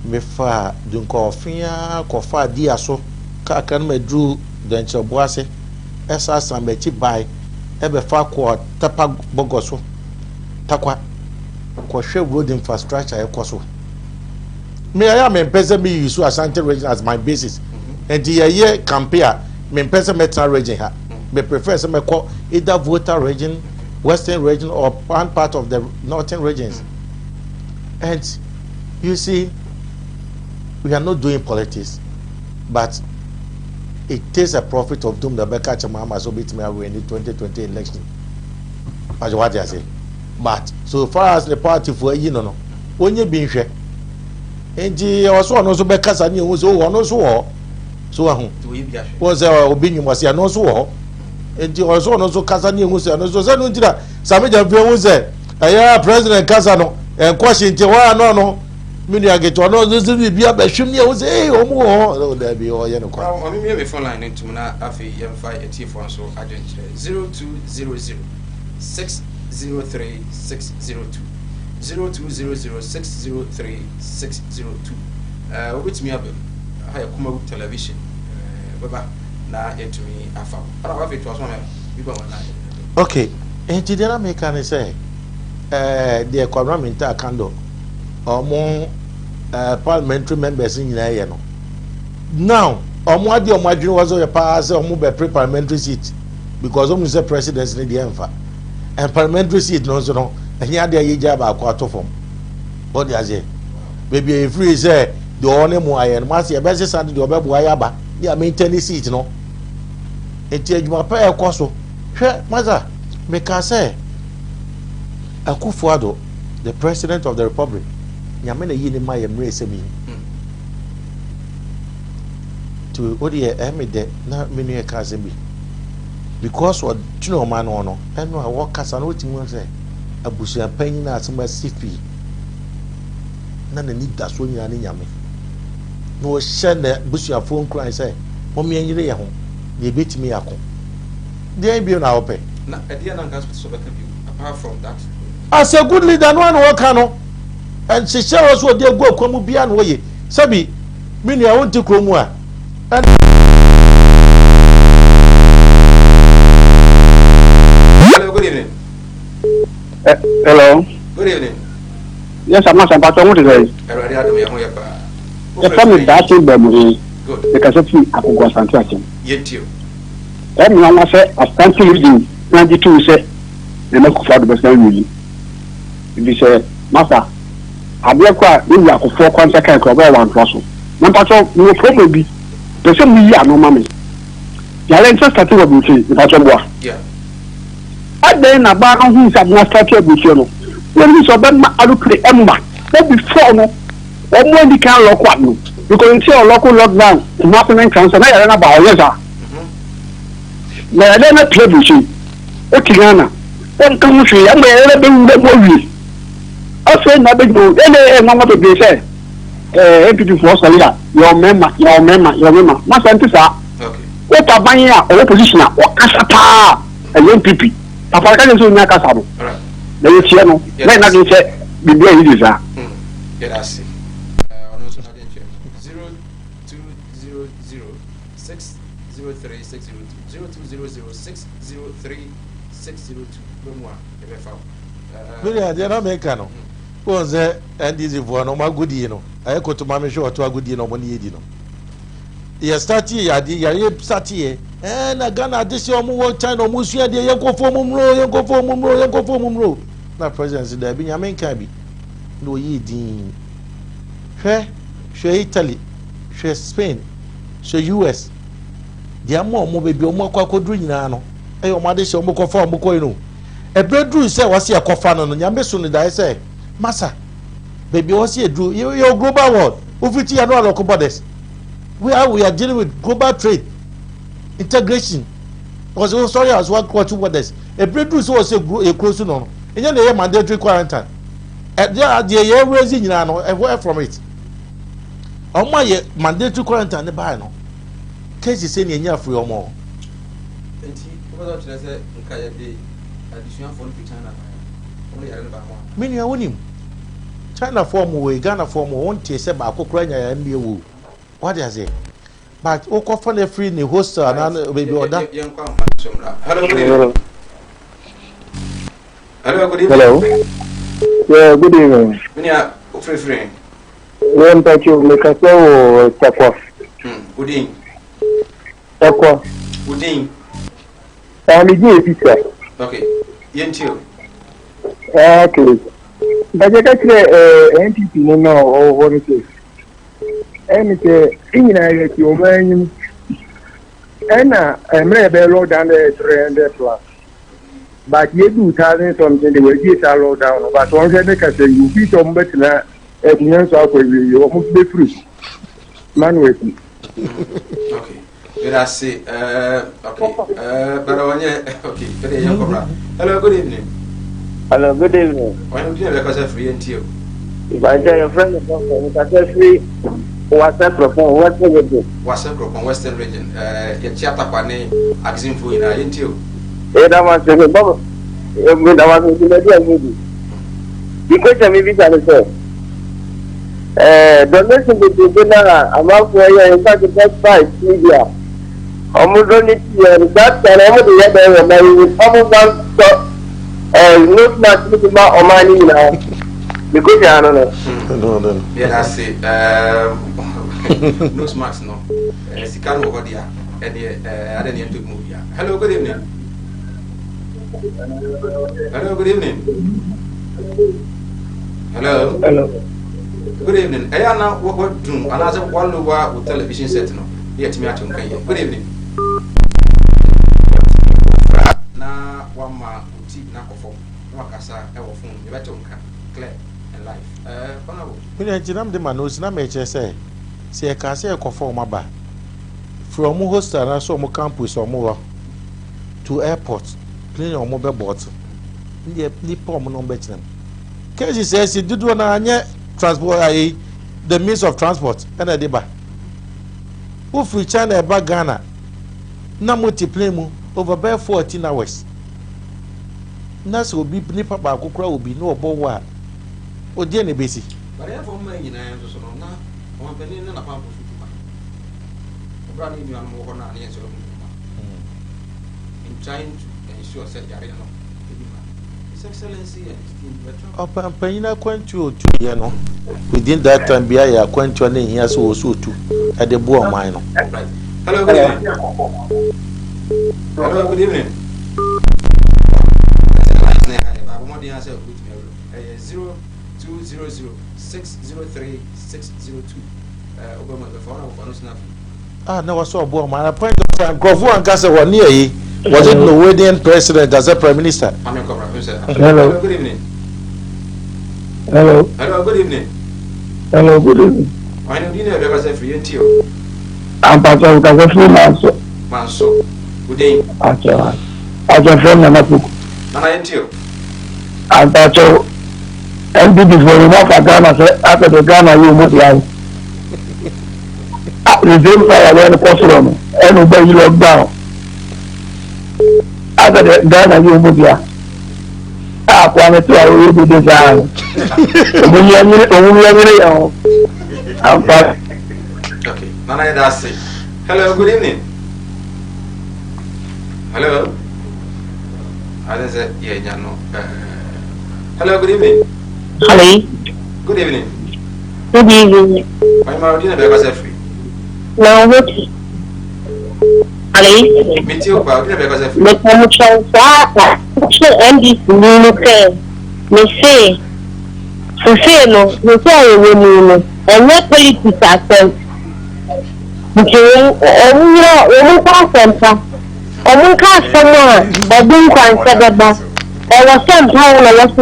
Me fa dunko fia kofa diaso ka kan me dru denche boase esa sambechi bai ebe fa ko tapa bogoso takwa ko hwe road infrastructure ekoso me aya me pese me use Ashanti region as my basis and the year campaign me pese Metro region ha me prefer say me call either Volta region, Western region or one part of the northern regions. And you see, we are not doing politics, but it takes a profit of doom the Becca Chamama so bit me away in the 2020 election. That's what I say. But so far as the party for no, when you been share, and the also also Becca Sani was also so was our opinion was no so. And the also Casani was also Sanudra. Samija was there. President Casano and question no. I get to know this will be a bashim. I was say, oh, there be all your I mean, maybe phone line into Muna Afi Yamfi a T4 so agent 0200 603 602 0200 603 602. Which me up higher Kuma television. Baba na into me Afa. I don't have it was one people online. Okay, and did I make any say? The economic candle. Among parliamentary members in Yano. Now, Omwadi Omwadri was a pass or move a pre-parliamentary seat because almost the presidency in the Enfa. And parliamentary seat no so and here they are jab quarter form. What they say? Maybe if free say the only more and Marcy a best Sunday to Obebu Ayaba, they are maintaining seat, no. It change my pay a coso. Mother, make I say Akufo Addo, the president of the Republic. Yamene yini ma yemre semi to odi emede na menu e ka bi because what you know man no eno a wo kasa no timi say abusia panyin na asema sifi na ni daso nyina ni nyame no hye na busia phone cry say mo me nyire ye ho ye betimi yakọ dey bi na ope na edia na gas so better bi apart from that as a good leader no one work no. And she said also they go come be an way. Sabi, mini I want to kromwa. And hello, good evening. Hello. Good evening. Yes, I'm not about to say. Already had me on your The family that's in Bermuda. Because of you, I could go and touch him. Yet you. Everyone was a stancy reading 92 said, the local for the best really. He said, Master, I be quite in the 4 contract and cover one person. Number 2, no problem be. The same year, no mammy. The answer started with me, the Pachamba. Yeah. And then a bar who is administrative with you. When we saw them, I look at Emma. That before no, or when they can't lock one. Because it's your local lockdown, nothing in cancer, I don't know about yes. Now, I don't know television. Okay, Ghana. One country, I'm going to movie. I say, nothing good. And one of the day say, entity for Solia, your member. My scientists are. Okay. What a banya or opposition or Casata, a young people. Papa can do Nakasabo. Then you see, no, then I can say, be very easy. Yeah, I see. 0200603602. Really, I didn't make no. Was there and easy for no more good, you know. I go to Mammy Show to a good, you know, when you know. You start here, you start here, and I gonna this your more time or Musia, you go for Mumro, you go for Mumro, you go for Mumro. Now, President, there be a main cabby. No, ye dean. Share Italy, share Spain, share US. There are more baby or more quacodrin now. Your mother shall more for Mocoino. A bedroom say was here cofano, and Yambesun, I say, Massa, baby was here, drew your global world, Ufiti and all local borders. We are dealing with global trade, integration. Was also sorry as one quarter borders. A bedroom was a close to no, and then they have mandatory quarantine. At the year raising away from it. On my mandatory quarantine, the buy no. Case is saying enough for your more. Many are winning. China form away, Ghana form won't taste about Ukraine and you. What is it? But Oko for the free in the hostel and baby order. Hello, good evening. Hello. Yeah, good evening. Minya, free. When thank you, make a so Takwa. Good evening. Takwa. Good evening. I'm a teacher. Okay. Yentil. Okay. But I got NTP no or what it is. And it's in your man. And I'm low down the 300 plus. But you do thousand something, they will get a low down. But once I make a say, you be some better at the end of you almost be free. Man waiting. Okay. I say, okay. But okay. Hello, good evening. Hello, good evening. Why don't you have a free NTO? If I tell your friend about a free WhatsApp from Western region. WhatsApp from Western region. Your chapter pane, Axim for in NTO. That was the bubble. That was the movie. Because I'm a bit of a donation to the dinner amount where you in fact the best price media. Almost only that and all the other my almost no smart or money now. Because I don't know. No. Yeah, that's it. No smarts, no. Sikan over there. And I didn't do movie. Hello, good evening. Hello, good evening. Hello. Good evening. I am now what do? Another one over television set. No, yet me at home. Good evening. Na one ma uti na kofo. No kasa e wo phone. You better clear and life. Honorable. Me jinam de manos na me che say. Se ka say kofo maba. From hostel na so mo campus or mo to airport. Plane or mobile bot. Ni pom no bet them. Case says you do na anye transport the means of transport and a deba. Who free China back Ghana? Na multiply mu over by 14 hours. Nas will be nipa ba kokra will be no obo wa. O die ne besi. But I have for me in I so na o pe ni na pa po su pa. Obra ni mi an mo ko na ni so in trying to ensure said yare no His Excellency and his team were traveling. Panyina kwantu otu ye no. Within that time bia ya kwantu na hia so osu otu. E de bo oman no. Right. Hello, good evening. Hello, good evening. 0200-603-602. No, was so boy, man. I point out Grofu and Casa were near ye. Was it Norwegian president as a prime minister? Hello, good evening. Hello. Hello, good evening. Hello, good evening. I know you never was a free and teal. I'm part of the Manso. Manso. Good day. I can phone number. Nana and teal. I'm part of MPP for the Ghana after the Ghana you move line. The same fire when the possible and obey lock down. After the Ghana you move here. I wanted to will be designed. I'm fine. Okay, Nana, that's it. Hello, good evening. Hello. I didn't say, yeah, no. Hello, good evening. Hello. Good evening. Good evening. My Maradina Begas free. Now, what? Hello. Meet you about Begas free. The promotion and this new care. Me say, no, me say, and what politics are sent. Because someone, but don't consider that. There was some time I was to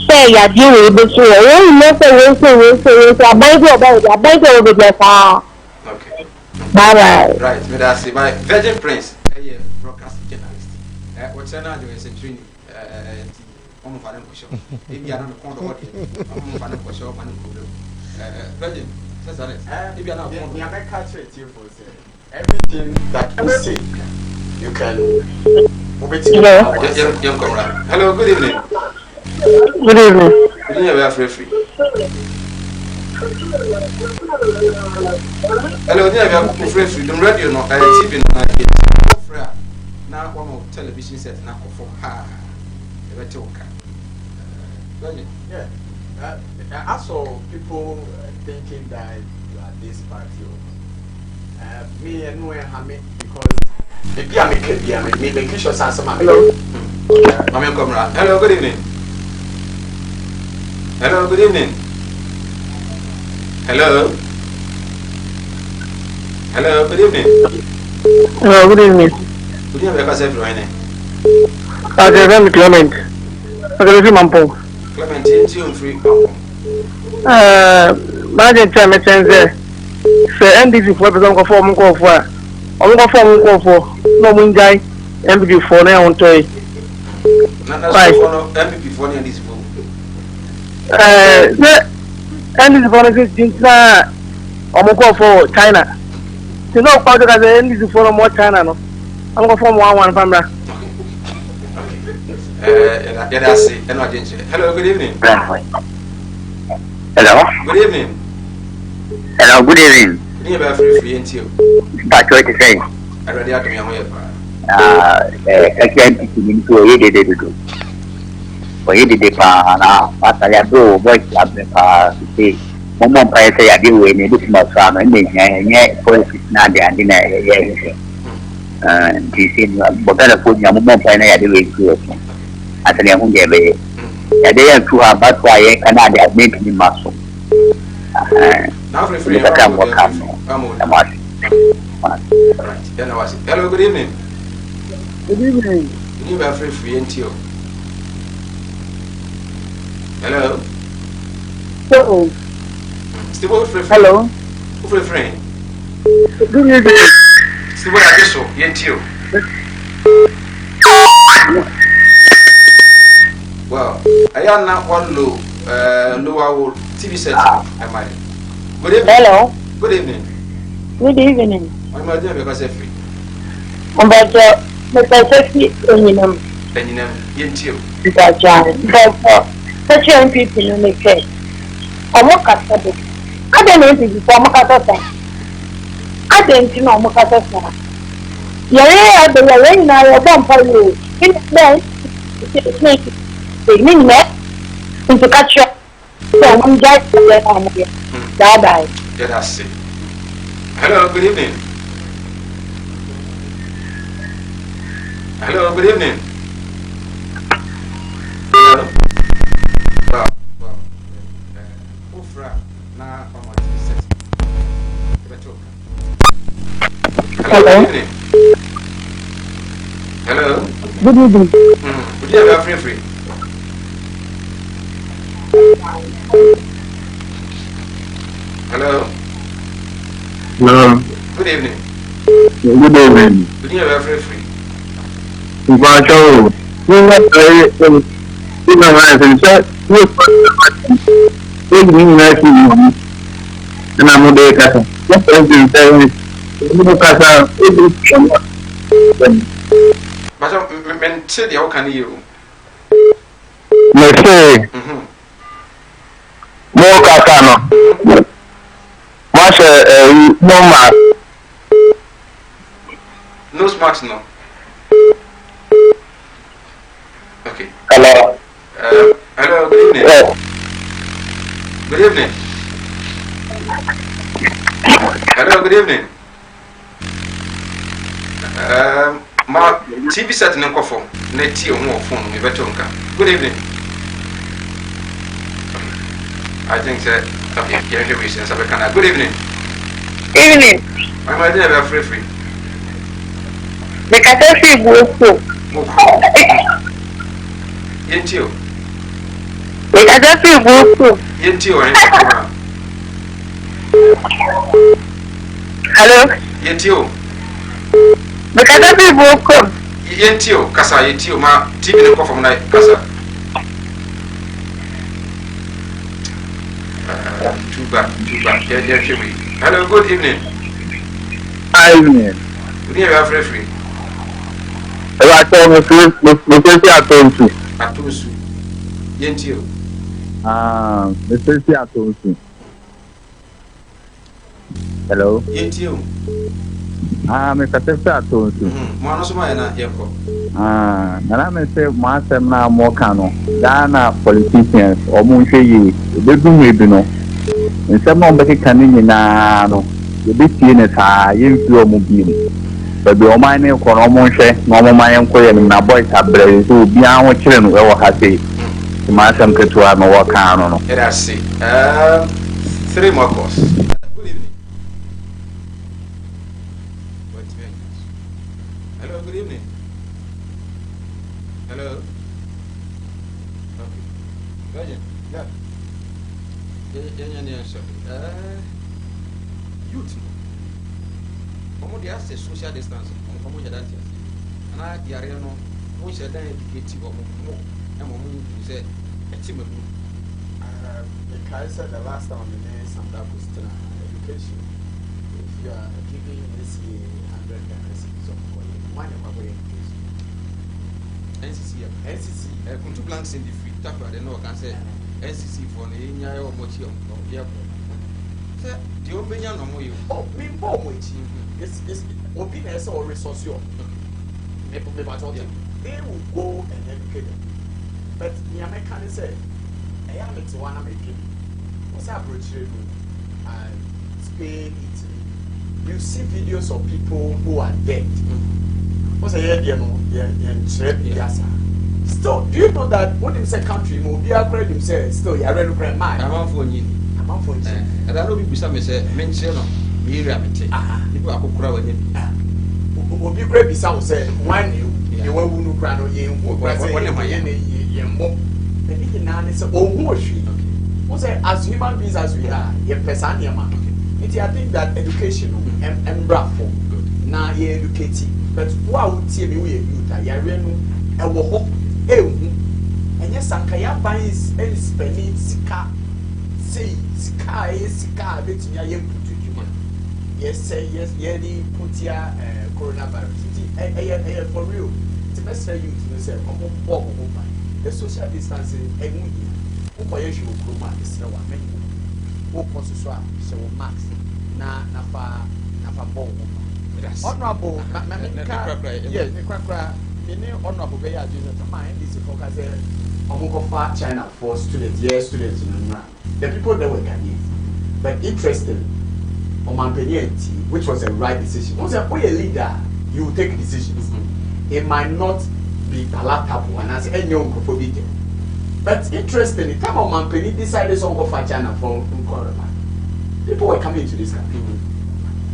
say, I deal with this. Oh, I buy over there. Okay. Bye bye. Right, me that's it. My Virgin Prince, broadcast journalist. What's another doing is a training. I'm for them for sure. Maybe I don't know the audience. I'm for them for sure. Virgin, says that. Maybe I don't know. We have a culture here for everything that you say. You can move it. Hello, good evening. Good evening. Good evening, we are free. Hello, we are free. The radio, no, TV, no, now one of television sets now for yeah. I saw people thinking that you are this party. Me and no one because maybe I make sure some hello. Hello, good evening. Hello, good evening. Hello. Hello, good evening. Hello, good evening. Good evening, because everyone. I'm Clement. I'm Mampo. Clement, you free. Imagine time I send there. Say NDC for the don't go for no one guy MPP for now on toy. Right. MPP for this book. NDC for for China. You know, part of the NDC for more China. No, I'm going for one family. That's it. Hello, good evening. Hello. Good evening. Hello, good evening. You have free until. That's what you say. I already had to be on my I can't into a day. For you did the now, but I have no voice club. Say, Mom, I say I do when you look my farm and then yet politics not the and she said, but I put your mom and I do it good. I tell you, they are to have but why I cannot make me muscle. Now, free. Hello, good evening. Good evening. You have free until. Hello. Still free. Hello. Free friend. Good evening. Still what I just saw. Until. Well, I am not one lower TV set. Am I? Good evening. Hello. Good evening. Good evening. I'm not doing because I'm free. But safety in them. And you know, until. But such young people in the case. I don't know if it's for Mokata. I don't know Mokata. Yeah, the way now you're done for you. In the say me net into catch up. So one guy there am here. Bye. Yeah, that's it. Hello, good evening. Hello, good evening. Hello. Well. Ufra na Hello, good evening. Hello. Good evening. Would you have free? Hello. No. Good evening. Good evening. Would you have free? Bacho. You have But men said how can you? let's say more Casano. Much no mask. No smart no. Okay. Hello. Hello, good evening. Good evening. Hello, good evening. My TV set in the phone. Net or more phone. Good evening. I think that okay, here we see. Good evening. Evening. I'm a day of free. The catastrophe goes Yentio. The catastrophe goes Yentio. Hello. Yentio. The catastrophe goes Yentio. Kasa Yentio. Ma TV no from night. Kasa. Too bad. Yeah, hello, good evening. Evening. Good evening, free. I told me I told you. Atusu. Yentio. Mr. I told you. Hello. Yentio. Mr. I told you. Manosuma na yeko. Nana me say masem na mo kano. Ghana politicians or mo hwe yi. Be du me bi no. Nsem no be ka ni nyina no. Ye be tie ne saa yemfi o mo bi mu. Baby o man ne ko no mo hwe no mo man enko ye na boys abre so obi an ho kire no e wo ha sei. Masem ketua no wo kan no. Let us see. 3 more calls. Good evening. Hello, good evening. Hello. Okay. Virgin. Yeah. Youth. Omo dey ask social distance. Omo dey that. And I dey area no. Who should then educate omo mo. E mo mo say e ti me do. The guy said the last time we did some question education. If you are giving this 100 recipes of calling, why never go education? NCC. Kuntu blanks in the free. Tap the no can say NCC for the nya or mochi on the airport. Say the obenya no mo you. Oh, me bomb with you. It's opinions or resource you. They will go and educate them. But the American say, I am it one American. What's up, Richard? Spain, Italy. You see videos of people who are dead. What's a year, Still, do you know that when you say country, be a credit himself, still, you're ready to grab mine. I'm on for you. And I don't be some say, mention me, reality. People are cooking with him. Will be great, some say, one you won't cry or you won't cry. As human beings as we are, you're person, your man. I think that education and bravo now you're educated. But what would tell me we youth are a walk, and yes, Sankaya buys any spending sika, say sika, bet me I am put to you. Yes, say yes, the put here coronavirus. For real, it's best for you to say, the social distancing, and Ukoyeshi Ukruma is the one. Ukosuswa, so Max, Nafa Bow. Honorable, yes, the cracker, the new honorable Beya Jesus, mind is a focus. Omukofa China for students, students in the people that were Ghanaians. But interestingly, which was a right decision. Once you're a leader, you will take decisions. It might not be palatable and as any young phobia. But interestingly, time of Mampeni decided to go for China for Nkoroma. People were coming to this country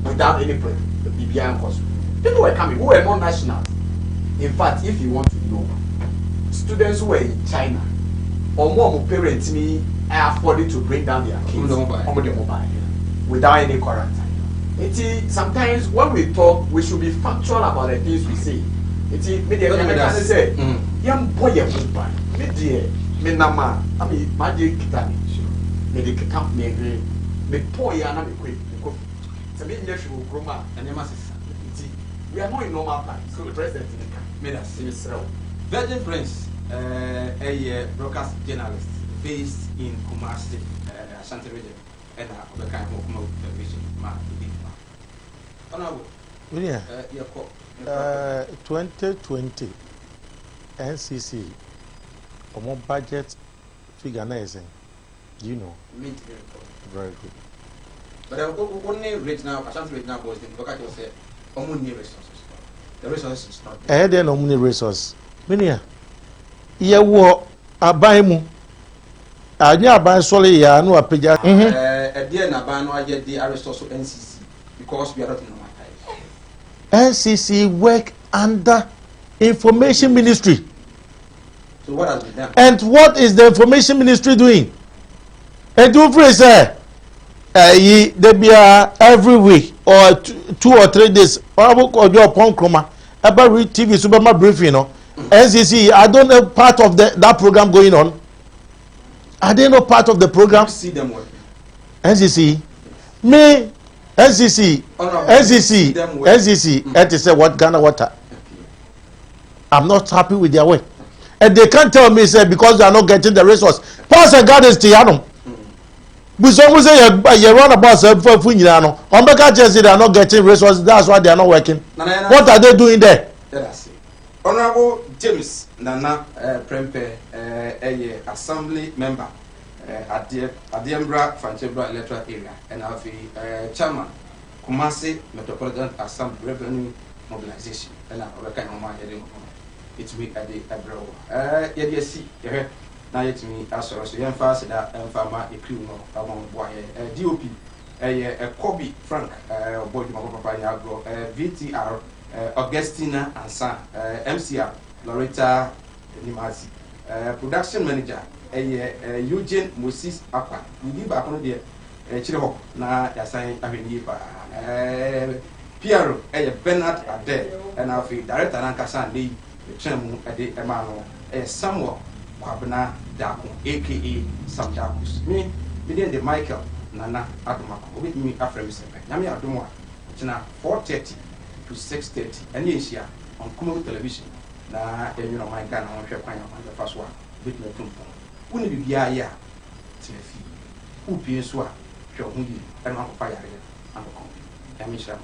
without any problem. The BBI cost. People were coming who were not nationals. In fact, if you want to know, students who were in China or more parents me are afforded to bring down their kids on the mobile without any quarantine. Sometimes when we talk, we should be factual about the things we say. Say, young boy, me nama, I mean, magic kitani, medic camp me, me poor and I'm quick. So, me nephew, Groma, and the masses. We are not in normal time, so the president made us see Israel. Virgin Prince, a broadcast journalist based in Kumasi, Ashanti region, and the kind of television, Yeah. 2020 NCC, more budget figure, do you know? Very good. But only right now, Ashanti right now was the local say, only resources. The resources is not there. There no money resources. Minia, ye wo abaimu. Anya aban sole ya no apeja. Dear Nabano, I get the resource NCC because we are not in my time. NCC work under Information Ministry. So what has been done? And what is the Information Ministry doing? And do free say, they be every week or 2 or 3 days. Or your pon chroma about TV Superman briefing, you know. NCC, I don't know part of that program going on. Are they not part of the program? See them working. NCC, me, NCC, NCC, NCC, and they say what Ghana water. I'm not happy with their work. And they can't tell me, say, because they are not getting the resource. Pass and God is Tiano. But someone say you run about for Funyano. On the catches, they are not getting resources. That's why they are not working. What are they doing there? Honorable James Nana Prempe, a assembly member at the Adiambra Fanchebra electoral area, and have chairman Kumasi Metropolitan Assembly Revenue Mobilization, and I reckon on my heading. It's me at the Abro. Yes, now it's me as well. So, young fast that farmer a crew among DOP, a Kobe Frank, boy, Papa, VTR, Augustina and Son, MCR, Loretta Nimasi, production manager, Eugene Moses Apa, we give back on the Chiro, na assign Avenipa, Piero, Bernard Ade, and our director Ancasan, the chairman at the Emano, Samuel Kwabena Daku, aka Sam Dakus. Me, the Michael Nana Adomako, with me after Mr. Yami Adomwa, 4:30 to 6:30, and yes, here on Kumo television. Na you know my Ghana on the first one, with me to wouldn't be ya, Tiffy, who peers were, show who you and Uncle Fire and the Yamisha.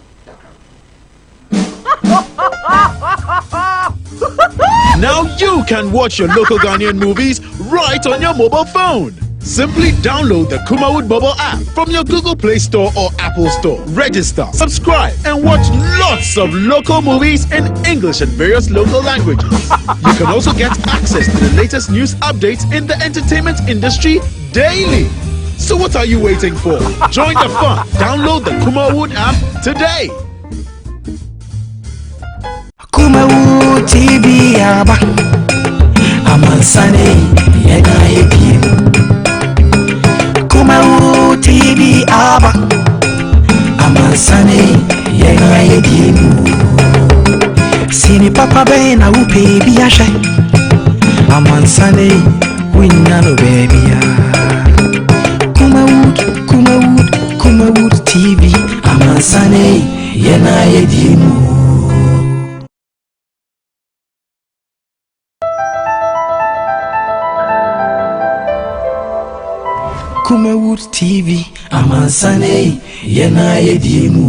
Now you can watch your local Ghanaian movies right on your mobile phone. Simply download the Kumawood mobile app from your Google Play Store or Apple Store. Register, subscribe, and watch lots of local movies in English and various local languages. You can also get access to the latest news updates in the entertainment industry daily. So what are you waiting for? Join the fun. Download the Kumawood app today. Kumawood TV aba Amansane yena yebiem Kumawood TV aba Amansane yena yebiem Sini papa be na upe bi ahwe Amansane winya no baby ya Kumawood TV Amansane yena yebiem Kumawood TV, Amansane, yena yedimu.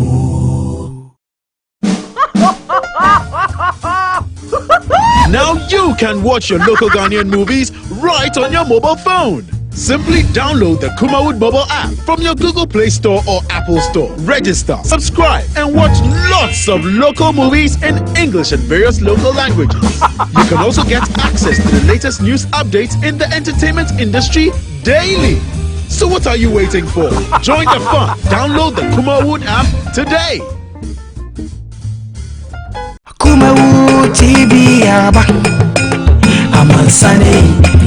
Now you can watch your local Ghanaian movies right on your mobile phone. Simply download the Kumawood mobile app from your Google Play Store or Apple Store. Register, subscribe, and watch lots of local movies in English and various local languages. You can also get access to the latest news updates in the entertainment industry daily. So what are you waiting for? Join the fun. Download the Kumawood app today. Kumawood TV aba Amansane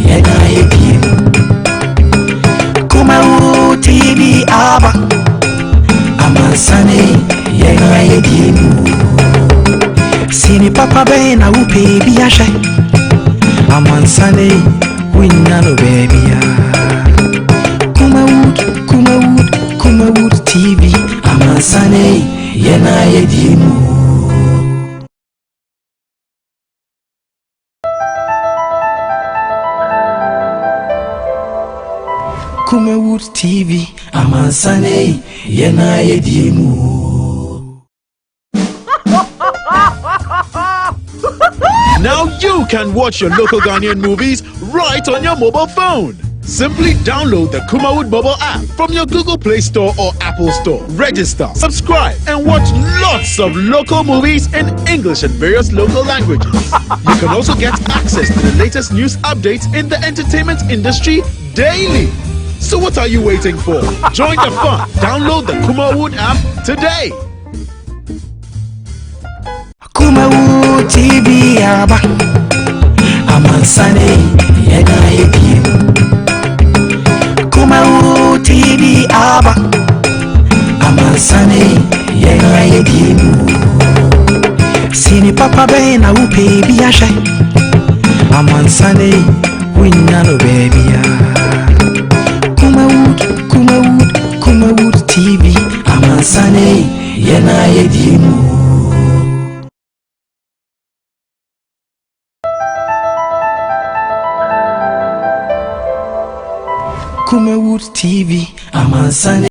yena yebiem Kumawood TV aba Amansane yena yebiem Sini papa be na upe biashe Amansane winyano baby Kumawood TV Amansane yena yebiem Kumawood TV, Amansane, yena yedimu. Now you can watch your local Ghanaian movies right on your mobile phone. Simply download the Kumawood mobile app from your Google Play Store or Apple Store. Register, subscribe, and watch lots of local movies in English and various local languages. You can also get access to the latest news updates in the entertainment industry daily. So what are you waiting for? Join the fun. Download the Kumawood app today. Kumawood TV aba Amansane yena yebiem Kumawood TV aba Amansane yena yebiem Sini papa be na upe biashe Amansane winyano baby Kumawood TV Amansane yena yedimu Kumawood TV Amansane